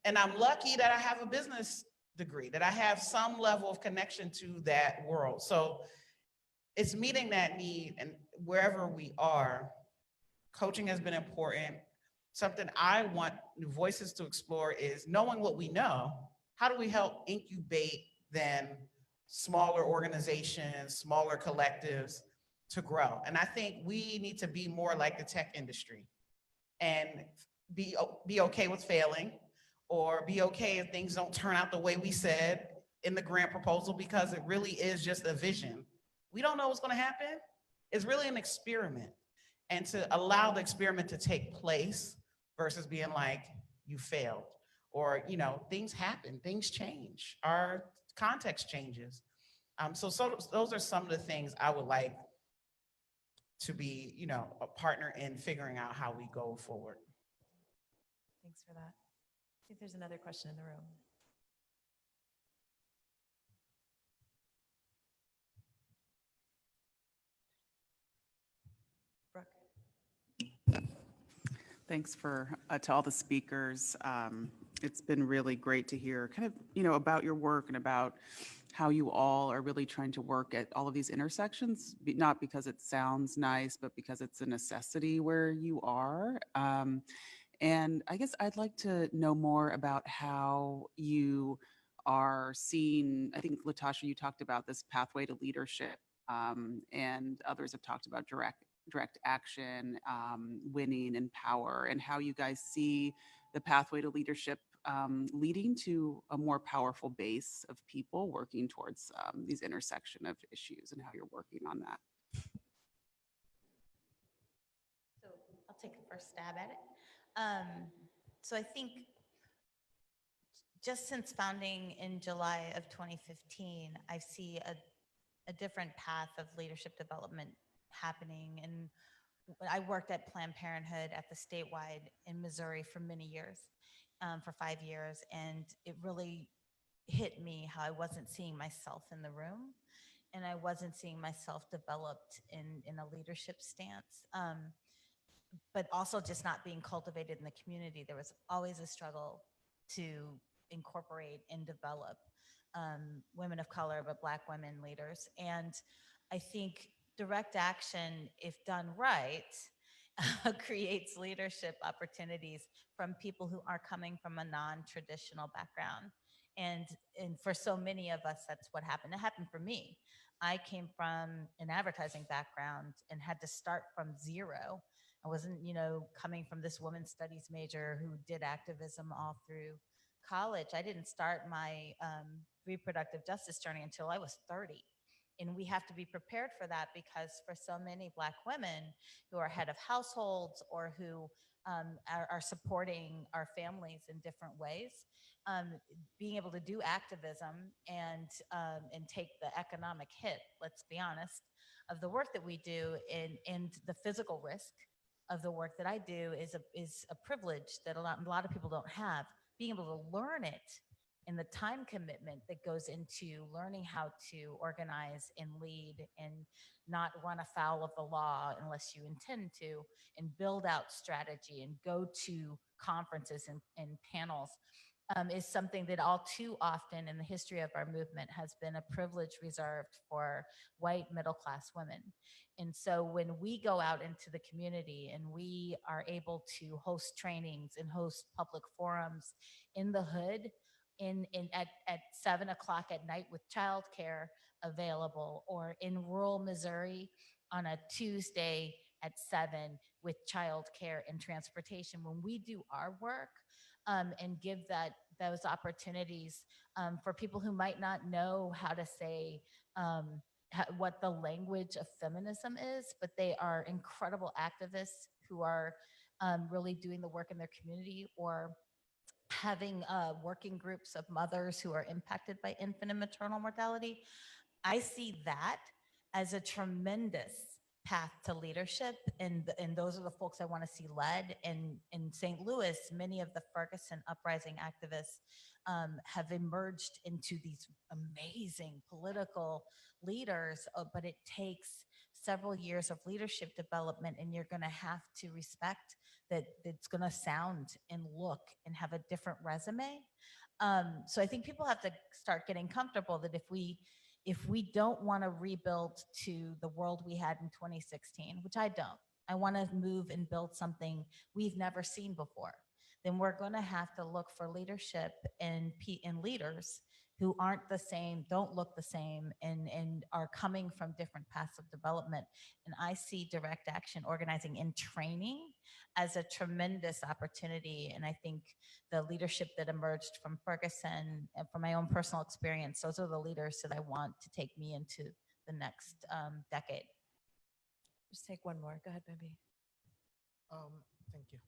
And I'm lucky that I have a business degree, that I have some level of connection to that world. So it's meeting that need, and wherever we are, coaching has been important. Something I want New Voices to explore is knowing what we know. How do we help incubate then smaller organizations, smaller collectives to grow? And I think we need to be more like the tech industry and be okay with failing, or be okay if things don't turn out the way we said in the grant proposal, because it really is just a vision. We don't know what's going to happen. It's really an experiment. And to allow the experiment to take place versus being like, you failed, or, things happen, things change, our context changes. So those are some of the things I would like to be, a partner in figuring out how we go forward. Thanks for that. See if there's another question in the room. Brooke. Thanks to all the speakers. It's been really great to hear kind of, about your work and about how you all are really trying to work at all of these intersections, not because it sounds nice, but because it's a necessity where you are. And I guess I'd like to know more about how you are seeing, I think, Latasha, you talked about this pathway to leadership, and others have talked about direct action, winning and power, and how you guys see the pathway to leadership leading to a more powerful base of people working towards these intersection of issues, and how you're working on that. So I'll take the first stab at it. So I think just since founding in July of 2015, I see a different path of leadership development happening. And I worked at Planned Parenthood at the statewide in Missouri for many years, for 5 years. And it really hit me how I wasn't seeing myself in the room, and I wasn't seeing myself developed in a leadership stance. But also just not being cultivated in the community. There was always a struggle to incorporate and develop women of color, but Black women leaders. And I think direct action, if done right, creates leadership opportunities from people who are coming from a non-traditional background. And, and for so many of us, that's what happened. It happened for me. I came from an advertising background and had to start from zero. I wasn't, coming from this women's studies major who did activism all through college. I didn't start my reproductive justice journey until I was 30. And we have to be prepared for that, because for so many Black women who are head of households or who are supporting our families in different ways, being able to do activism and take the economic hit, let's be honest, of the work that we do, and the physical risk of the work that I do is a privilege that a lot of people don't have. Being able to learn it, and the time commitment that goes into learning how to organize and lead and not run afoul of the law unless you intend to, and build out strategy and go to conferences and panels, is something that all too often in the history of our movement has been a privilege reserved for white middle class women. And so when we go out into the community and we are able to host trainings and host public forums in the hood, at 7 o'clock at night with childcare available, or in rural Missouri on a Tuesday at 7 with childcare and transportation, when we do our work, and give those opportunities for people who might not know how to say what the language of feminism is, but they are incredible activists who are really doing the work in their community, or having working groups of mothers who are impacted by infant and maternal mortality. I see that as a tremendous path to leadership, and those are the folks I want to see led. In St. Louis, many of the Ferguson uprising activists have emerged into these amazing political leaders, but it takes several years of leadership development, and you're going to have to respect that it's going to sound and look and have a different resume. So I think people have to start getting comfortable that if we don't want to rebuild to the world we had in 2016, which I don't, I want to move and build something we've never seen before, then we're going to have to look for leadership and leaders who aren't the same, don't look the same, and are coming from different paths of development. And I see direct action organizing and training as a tremendous opportunity. And I think the leadership that emerged from Ferguson and from my own personal experience, those are the leaders that I want to take me into the next decade. Just take one more. Go ahead, baby. Thank you.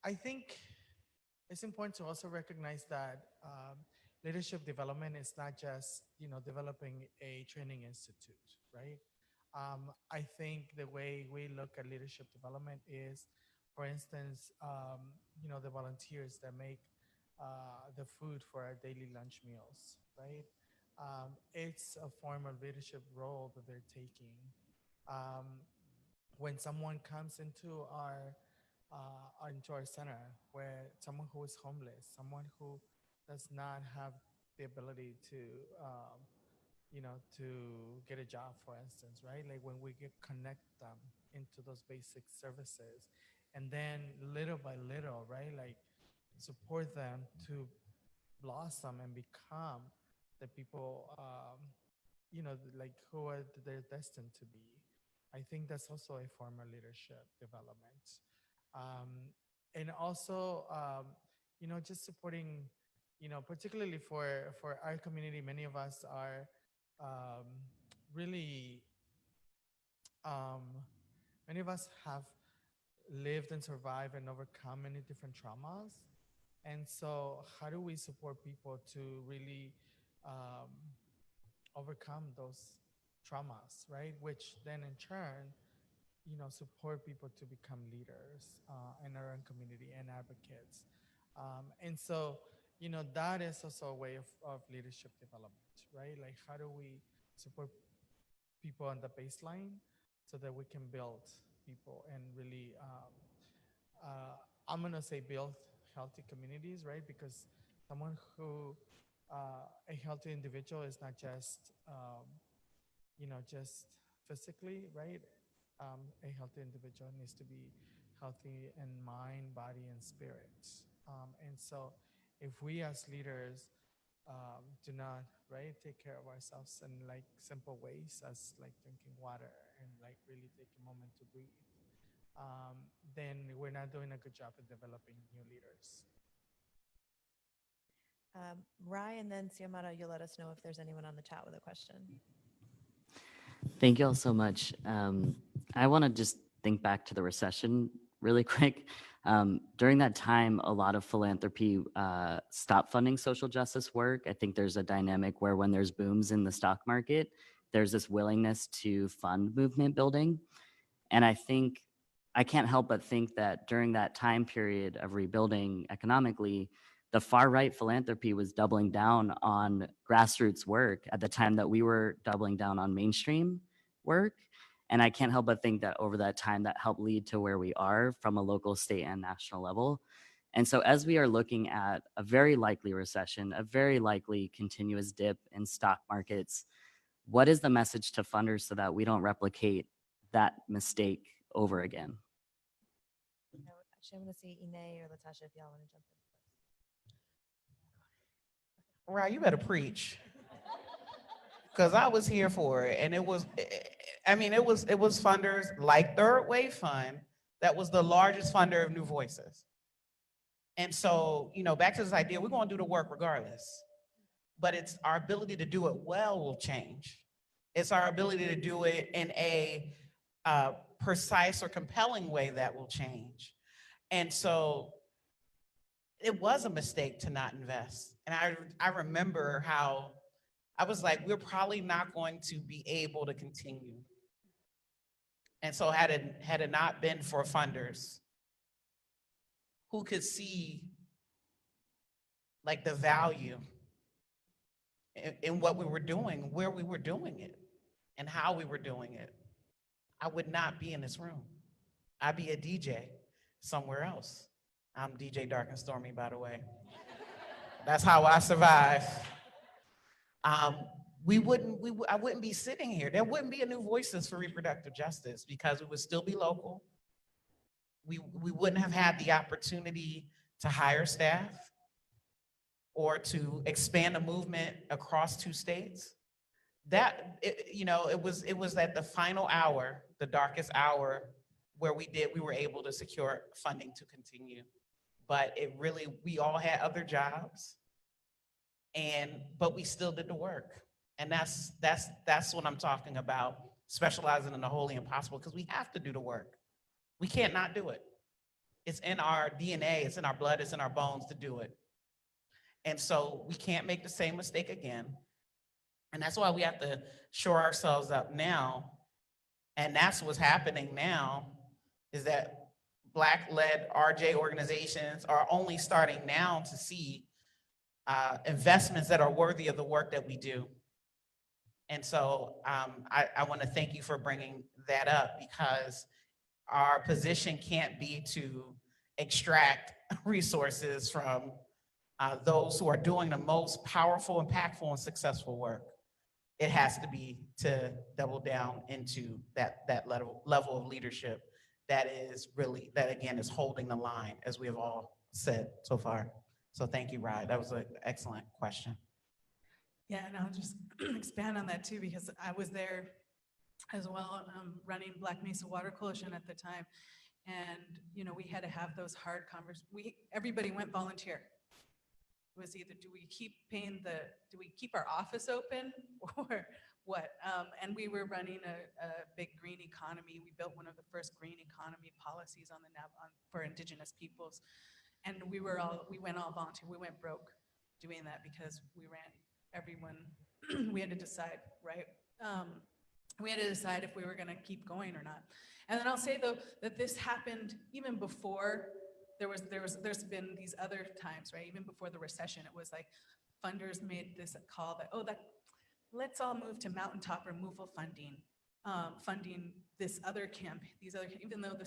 I think it's important to also recognize that leadership development is not just developing a training institute, right? I think the way we look at leadership development is, for instance, the volunteers that make the food for our daily lunch meals, right? It's a form of leadership role that they're taking. Um, when someone comes into our center, where someone who is homeless, someone who does not have the ability to to get a job, for instance, right? Like when we get connect them into those basic services, and then little by little, right? Like support them to blossom and become the people, like who are they're destined to be. I think that's also a form of leadership development. And also, just supporting, particularly for our community, many of us are um, really, um, many of us have lived and survived and overcome many different traumas. And so, how do we support people to really um, overcome those traumas, right? Which then in turn, support people to become leaders in our own community and advocates. And so, that is also a way of leadership development, right? Like, how do we support people on the baseline so that we can build people and really, I'm going to say, build healthy communities, right? Because someone who, a healthy individual is not just, just physically, right? A healthy individual needs to be healthy in mind, body, and spirit. And so, if we as leaders do not, right, take care of ourselves in like simple ways as like drinking water and like really take a moment to breathe, then we're not doing a good job at developing new leaders. Rye and then Xiomara, you'll let us know if there's anyone on the chat with a question. Thank you all so much. I want to just think back to the recession really quick. During that time, a lot of philanthropy stopped funding social justice work. I think there's a dynamic where when there's booms in the stock market, there's this willingness to fund movement building. And I think I can't help but think that during that time period of rebuilding economically, the far right philanthropy was doubling down on grassroots work at the time that we were doubling down on mainstream work. And I can't help but think that over that time, that helped lead to where we are from a local, state, and national level. And so as we are looking at a very likely recession, a very likely continuous dip in stock markets, what is the message to funders so that we don't replicate that mistake over again? Actually, I'm going to see Ine or Latasha if y'all want to jump in. Right, you better preach. Because I was here for it. And it was, I mean, it was funders like Third Wave Fund that was the largest funder of New Voices. And so, you know, back to this idea, we're going to do the work regardless. But it's our ability to do it well will change. It's our ability to do it in a precise or compelling way that will change. And so it was a mistake to not invest. And I remember how I was like, we're probably not going to be able to continue. And so had it not been for funders who could see like the value in what we were doing, where we were doing it, and how we were doing it, I would not be in this room. I'd be a DJ somewhere else. I'm DJ Dark and Stormy, by the way. That's how I survive. I wouldn't be sitting here. There wouldn't be a New Voices for Reproductive Justice because we would still be local. We wouldn't have had the opportunity to hire staff or to expand a movement across 2 states. It was at the final hour, the darkest hour, where we were able to secure funding to continue. But we all had other jobs, but we still did the work. And that's what I'm talking about, specializing in the holy impossible, because we have to do the work. We can't not do it. It's in our DNA, it's in our blood, it's in our bones to do it. And so we can't make the same mistake again. And that's why we have to shore ourselves up now. And that's what's happening now, is that Black-led RJ organizations are only starting now to see investments that are worthy of the work that we do. And so I want to thank you for bringing that up, because our position can't be to extract resources from those who are doing the most powerful, impactful, and successful work. It has to be to double down into that level of leadership that again is holding the line, as we have all said so far. So thank you, Rye. That was an excellent question. Yeah, and I'll just expand on that too, because I was there as well, running Black Mesa Water Coalition at the time. And, you know, we had to have those hard conversations. Everybody went volunteer. It was either, do we keep our office open or what? And we were running a big green economy. We built one of the first green economy policies for Indigenous peoples. And we went all volunteer. We went broke doing that because we had to decide, right? We had to decide if we were going to keep going or not. And then I'll say though that this happened even before there's been these other times, right? Even before the recession, it was like funders made this call that let's all move to mountaintop removal funding, funding this other camp, even though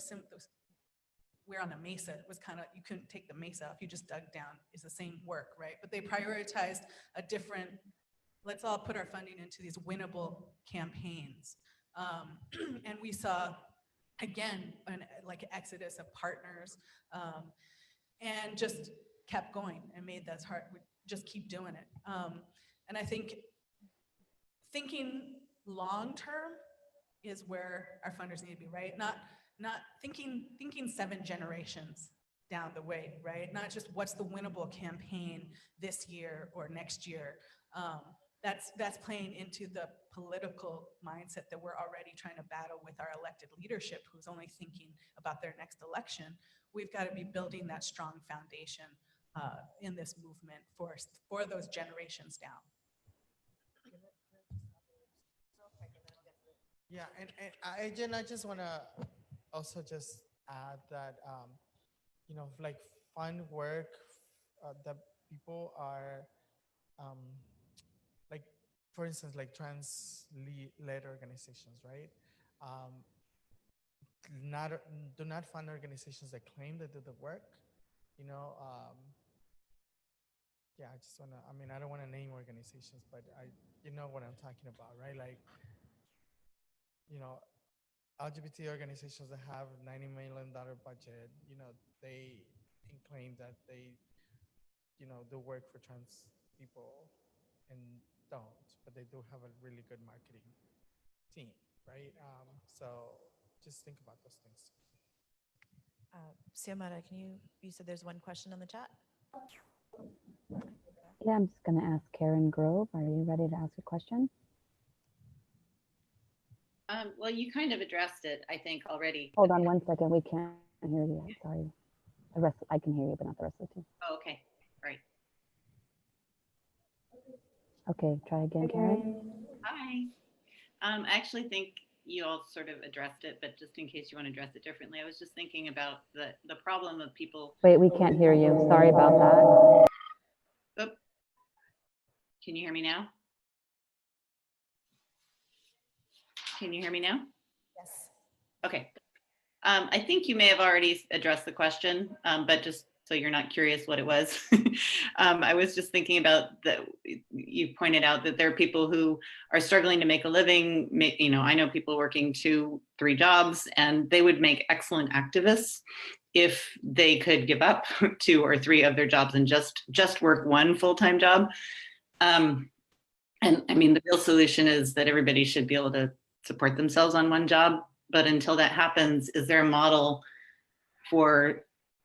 we're on a mesa, it was kind of, you couldn't take the mesa off, you just dug down, it's the same work, right? But they prioritized a different, let's all put our funding into these winnable campaigns. And we saw, again, like exodus of partners, and just kept going and made that hard. We just keep doing it. And I think thinking long-term is where our funders need to be, right? Not thinking 7 generations down the way, right? Not just what's the winnable campaign this year or next year. That's playing into the political mindset that we're already trying to battle with our elected leadership, who's only thinking about their next election. We've got to be building that strong foundation in this movement for those generations down. Yeah, and I just want to also just add that, like fun work that people are, like, for instance, like trans-led organizations, right? Do not fund organizations that claim they do the work, yeah, I just want to, I don't want to name organizations, but you know what I'm talking about, right? Like, LGBT organizations that have $90 million budget, they can claim that they, do work for trans people and don't, but they do have a really good marketing team, right? So just think about those things. Xiomara, you said there's one question on the chat? Yeah, I'm just going to ask Karen Grove. Are you ready to ask a question? Well, you kind of addressed it, I think, already. Hold on one second. We can't hear you. Sorry. The rest, I can hear you, but not the rest of the team. Oh, okay. Right. Okay, try again, Karen. Hi. I actually think you all sort of addressed it, but just in case you want to address it differently, I was just thinking about the problem of people. Wait, we can't hear you. Sorry about that. Oh. Can you hear me now? Can you hear me now? Yes. Okay. I think you may have already addressed the question, but just so you're not curious what it was. I was just thinking about that. You pointed out that there are people who are struggling to make a living. I know people working 2-3 jobs, and they would make excellent activists if they could give up 2 or 3 of their jobs and just work one full-time job. And I mean, the real solution is that everybody should be able to support themselves on one job. But until that happens, is there a model for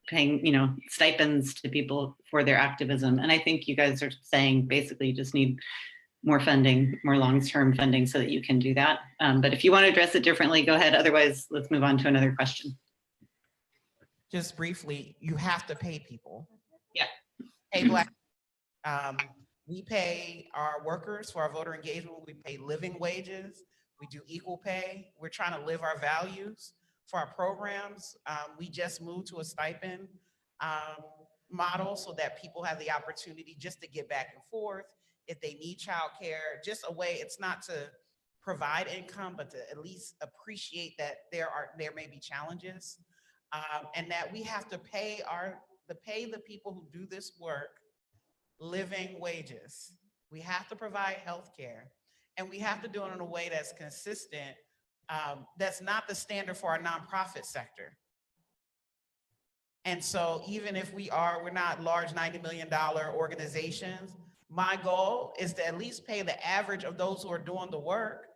paying, stipends to people for their activism? And I think you guys are saying basically you just need more funding, more long-term funding so that you can do that. But if you want to address it differently, go ahead. Otherwise, let's move on to another question. Just briefly, you have to pay people. Yeah. Pay Black. We pay our workers for our voter engagement. We pay living wages. We do equal pay. We're trying to live our values for our programs. We just moved to a stipend model so that people have the opportunity just to get back and forth if they need childcare. Just a way, it's not to provide income, but to at least appreciate that there may be challenges, and that we have to pay the people who do this work living wages. We have to provide health care. And we have to do it in a way that's consistent. That's not the standard for our nonprofit sector. And so even if we're not large $90 million organizations, my goal is to at least pay the average of those who are doing the work.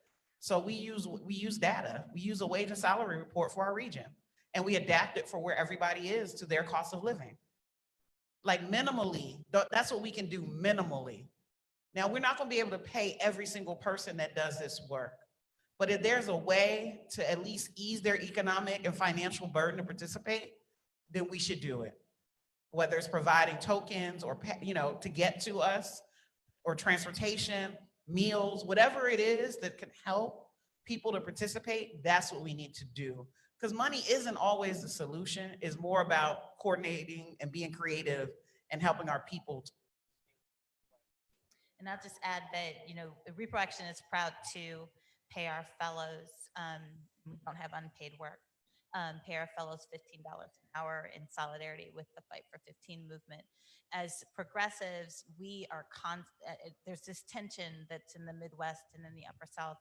So we use data. We use a wage and salary report for our region, and we adapt it for where everybody is to their cost of living. Like minimally, that's what we can do minimally. Now, we're not going to be able to pay every single person that does this work, but if there's a way to at least ease their economic and financial burden to participate, then we should do it. Whether it's providing tokens or, to get to us, or transportation, meals, whatever it is that can help people to participate, that's what we need to do. Because money isn't always the solution. It's more about coordinating and being creative and helping our people. And I'll just add that, Repro Action is proud to pay our fellows. We don't have unpaid work. Pay our fellows $15 an hour in solidarity with the Fight for 15 movement. As progressives, we are there's this tension that's in the Midwest and in the Upper South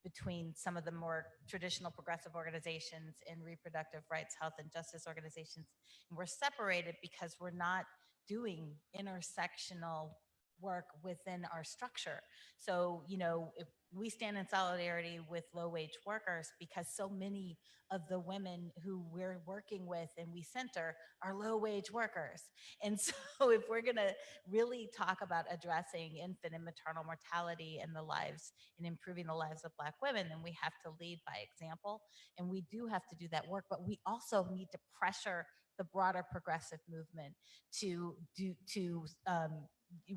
between some of the more traditional progressive organizations and reproductive rights, health, and justice organizations. And we're separated because we're not doing intersectional work within our structure. So, you know, if we stand in solidarity with low-wage workers because so many of the women who we're working with and we center are low-wage workers. And so if we're gonna really talk about addressing infant and maternal mortality and the lives and improving the lives of Black women, then we have to lead by example. And we do have to do that work, but we also need to pressure the broader progressive movement to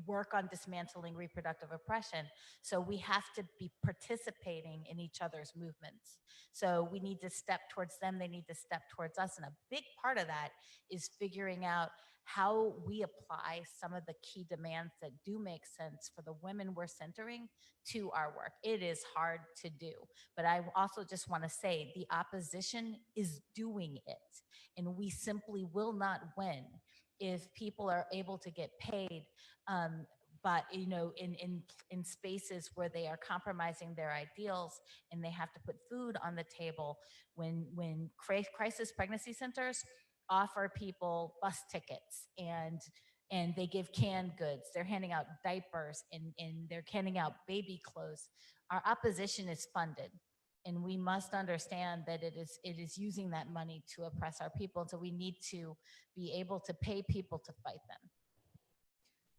work on dismantling reproductive oppression. So we have to be participating in each other's movements. So we need to step towards them, they need to step towards us. And a big part of that is figuring out how we apply some of the key demands that do make sense for the women we're centering to our work. It is hard to do, but I also just want to say the opposition is doing it, and we simply will not win if people are able to get paid, but you know, in spaces where they are compromising their ideals and they have to put food on the table. When crisis pregnancy centers offer people bus tickets and they give canned goods, they're handing out diapers and they're handing out baby clothes. Our opposition is funded. And we must understand that it is using that money to oppress our people. And so we need to be able to pay people to fight them.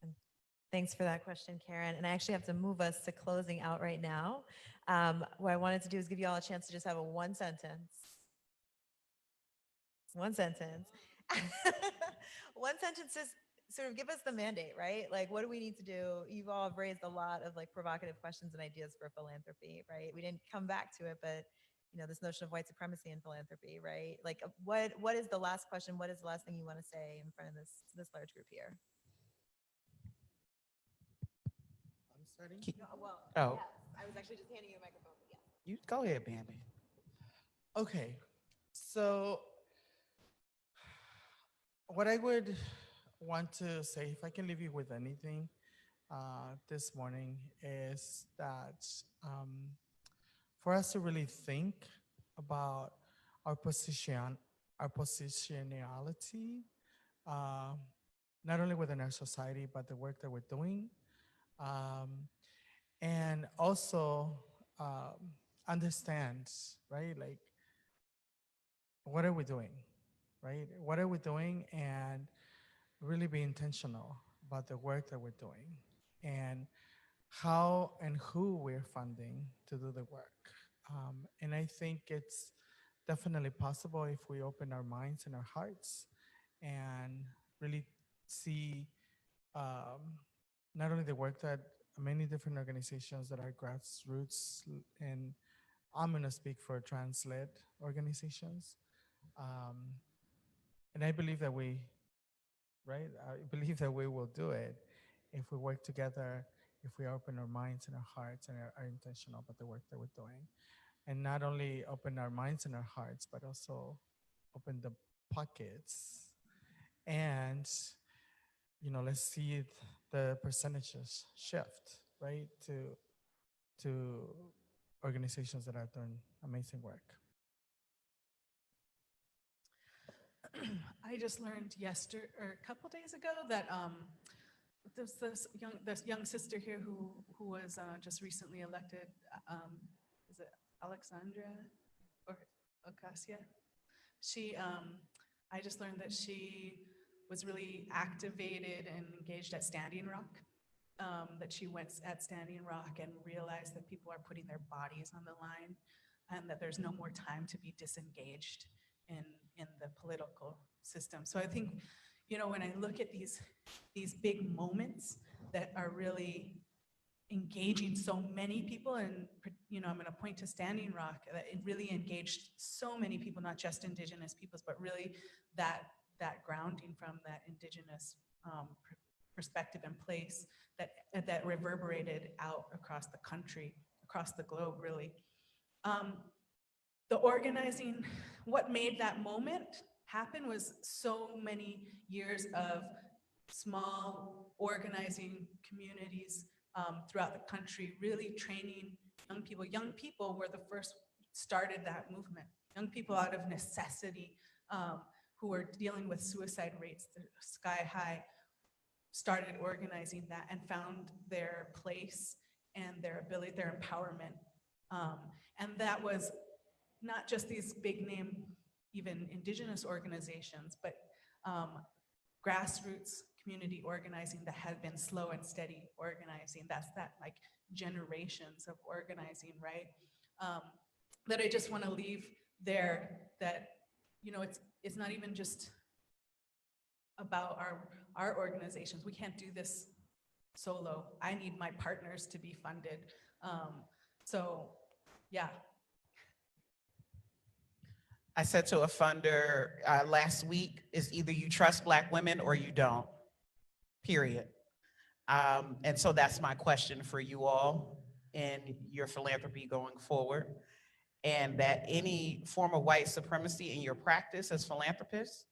And thanks for that question, Karen. And I actually have to move us to closing out right now. What I wanted to do is give you all a chance to just have a one sentence. One sentence. One sentence is sort of give us the mandate, right? Like, what do we need to do? You've all raised a lot of like provocative questions and ideas for philanthropy, right? We didn't come back to it, but you know, this notion of white supremacy in philanthropy, right? Like, what is the last question? What is the last thing you want to say in front of this large group here? I'm starting. Well, Oh. yes. I was actually just handing you a microphone. Yeah. You go ahead, Bambi. Okay, so what I would want to say, if I can leave you with anything this morning, is that for us to really think about our positionality, not only within our society, but the work that we're doing, and also understand, right? Like, what are we doing, right? What are we doing, and really be intentional about the work that we're doing and how and who we're funding to do the work. And I think it's definitely possible if we open our minds and our hearts and really see not only the work that many different organizations that are grassroots, and I'm going to speak for trans-led organizations. And I believe that we will do it if we work together, if we open our minds and our hearts and are intentional about the work that we're doing. And not only open our minds and our hearts, but also open the pockets. And, you know, let's see the percentages shift, right, to organizations that are doing amazing work. I just learned a couple days ago that there's this young sister here who was just recently elected. Is it Alexandra or Ocasio? She, I just learned that she was really activated and engaged at Standing Rock. That she went at Standing Rock and realized that people are putting their bodies on the line, and that there's no more time to be disengaged in the political system. So I think, you know, when I look at these big moments that are really engaging so many people, and, you know, I'm gonna point to Standing Rock, that it really engaged so many people, not just Indigenous peoples, but really that grounding from that Indigenous perspective and place that reverberated out across the country, across the globe, really. The organizing, what made that moment happen was so many years of small organizing communities throughout the country, really training young people. Young people were the first started that movement. Young people out of necessity who were dealing with suicide rates sky high started organizing that and found their place and their ability, their empowerment. And that was not just these big name, even indigenous organizations, but grassroots community organizing that had been slow and steady organizing. That's that like generations of organizing, right? That I just want to leave there, that, you know, it's not even just about our organizations. We can't do this solo. I need my partners to be funded. So yeah. I said to a funder last week, is either you trust Black women or you don't, period. And so that's my question for you all in your philanthropy going forward. And that any form of white supremacy in your practice as philanthropists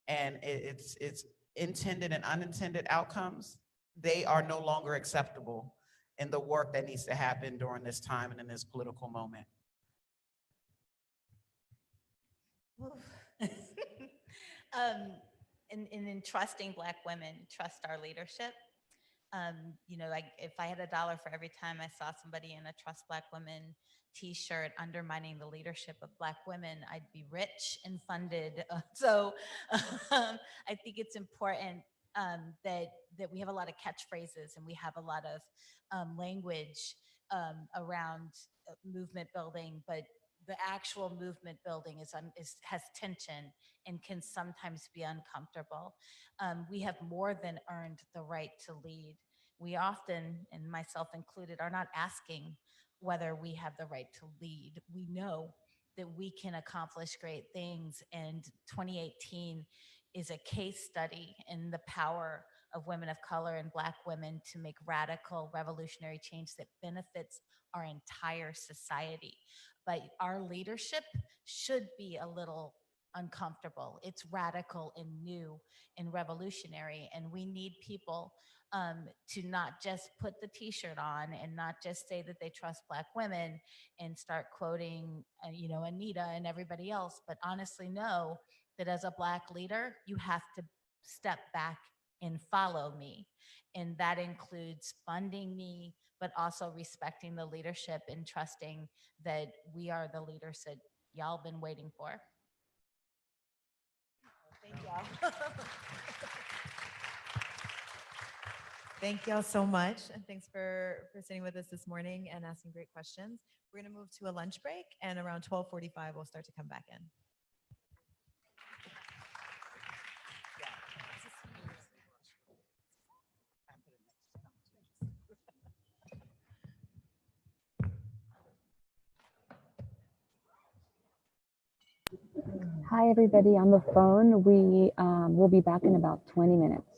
and its intended and unintended outcomes, they are no longer acceptable in the work that needs to happen during this time and in this political moment. In trusting Black women, trust our leadership. You know, like if I had $1 for every time I saw somebody in a Trust Black Women t-shirt undermining the leadership of Black women, I'd be rich and funded. So I think it's important that we have a lot of catchphrases and we have a lot of language around movement building, but the actual movement building has tension and can sometimes be uncomfortable. We have more than earned the right to lead. We often, and myself included, are not asking whether we have the right to lead. We know that we can accomplish great things, and 2018 is a case study in the power of women of color and Black women to make radical, revolutionary change that benefits our entire society. But our leadership should be a little uncomfortable. It's radical and new and revolutionary, and we need people to not just put the t-shirt on and not just say that they trust Black women and start quoting, you know, Anita and everybody else, but honestly know that as a Black leader, you have to step back and follow me. And that includes funding me, but also respecting the leadership and trusting that we are the leaders that y'all been waiting for. Thank y'all. Thank y'all so much. And thanks for sitting with us this morning and asking great questions. We're going to move to a lunch break, and around 12:45, we'll start to come back in. Hi, everybody on the phone. We will be back in about 20 minutes.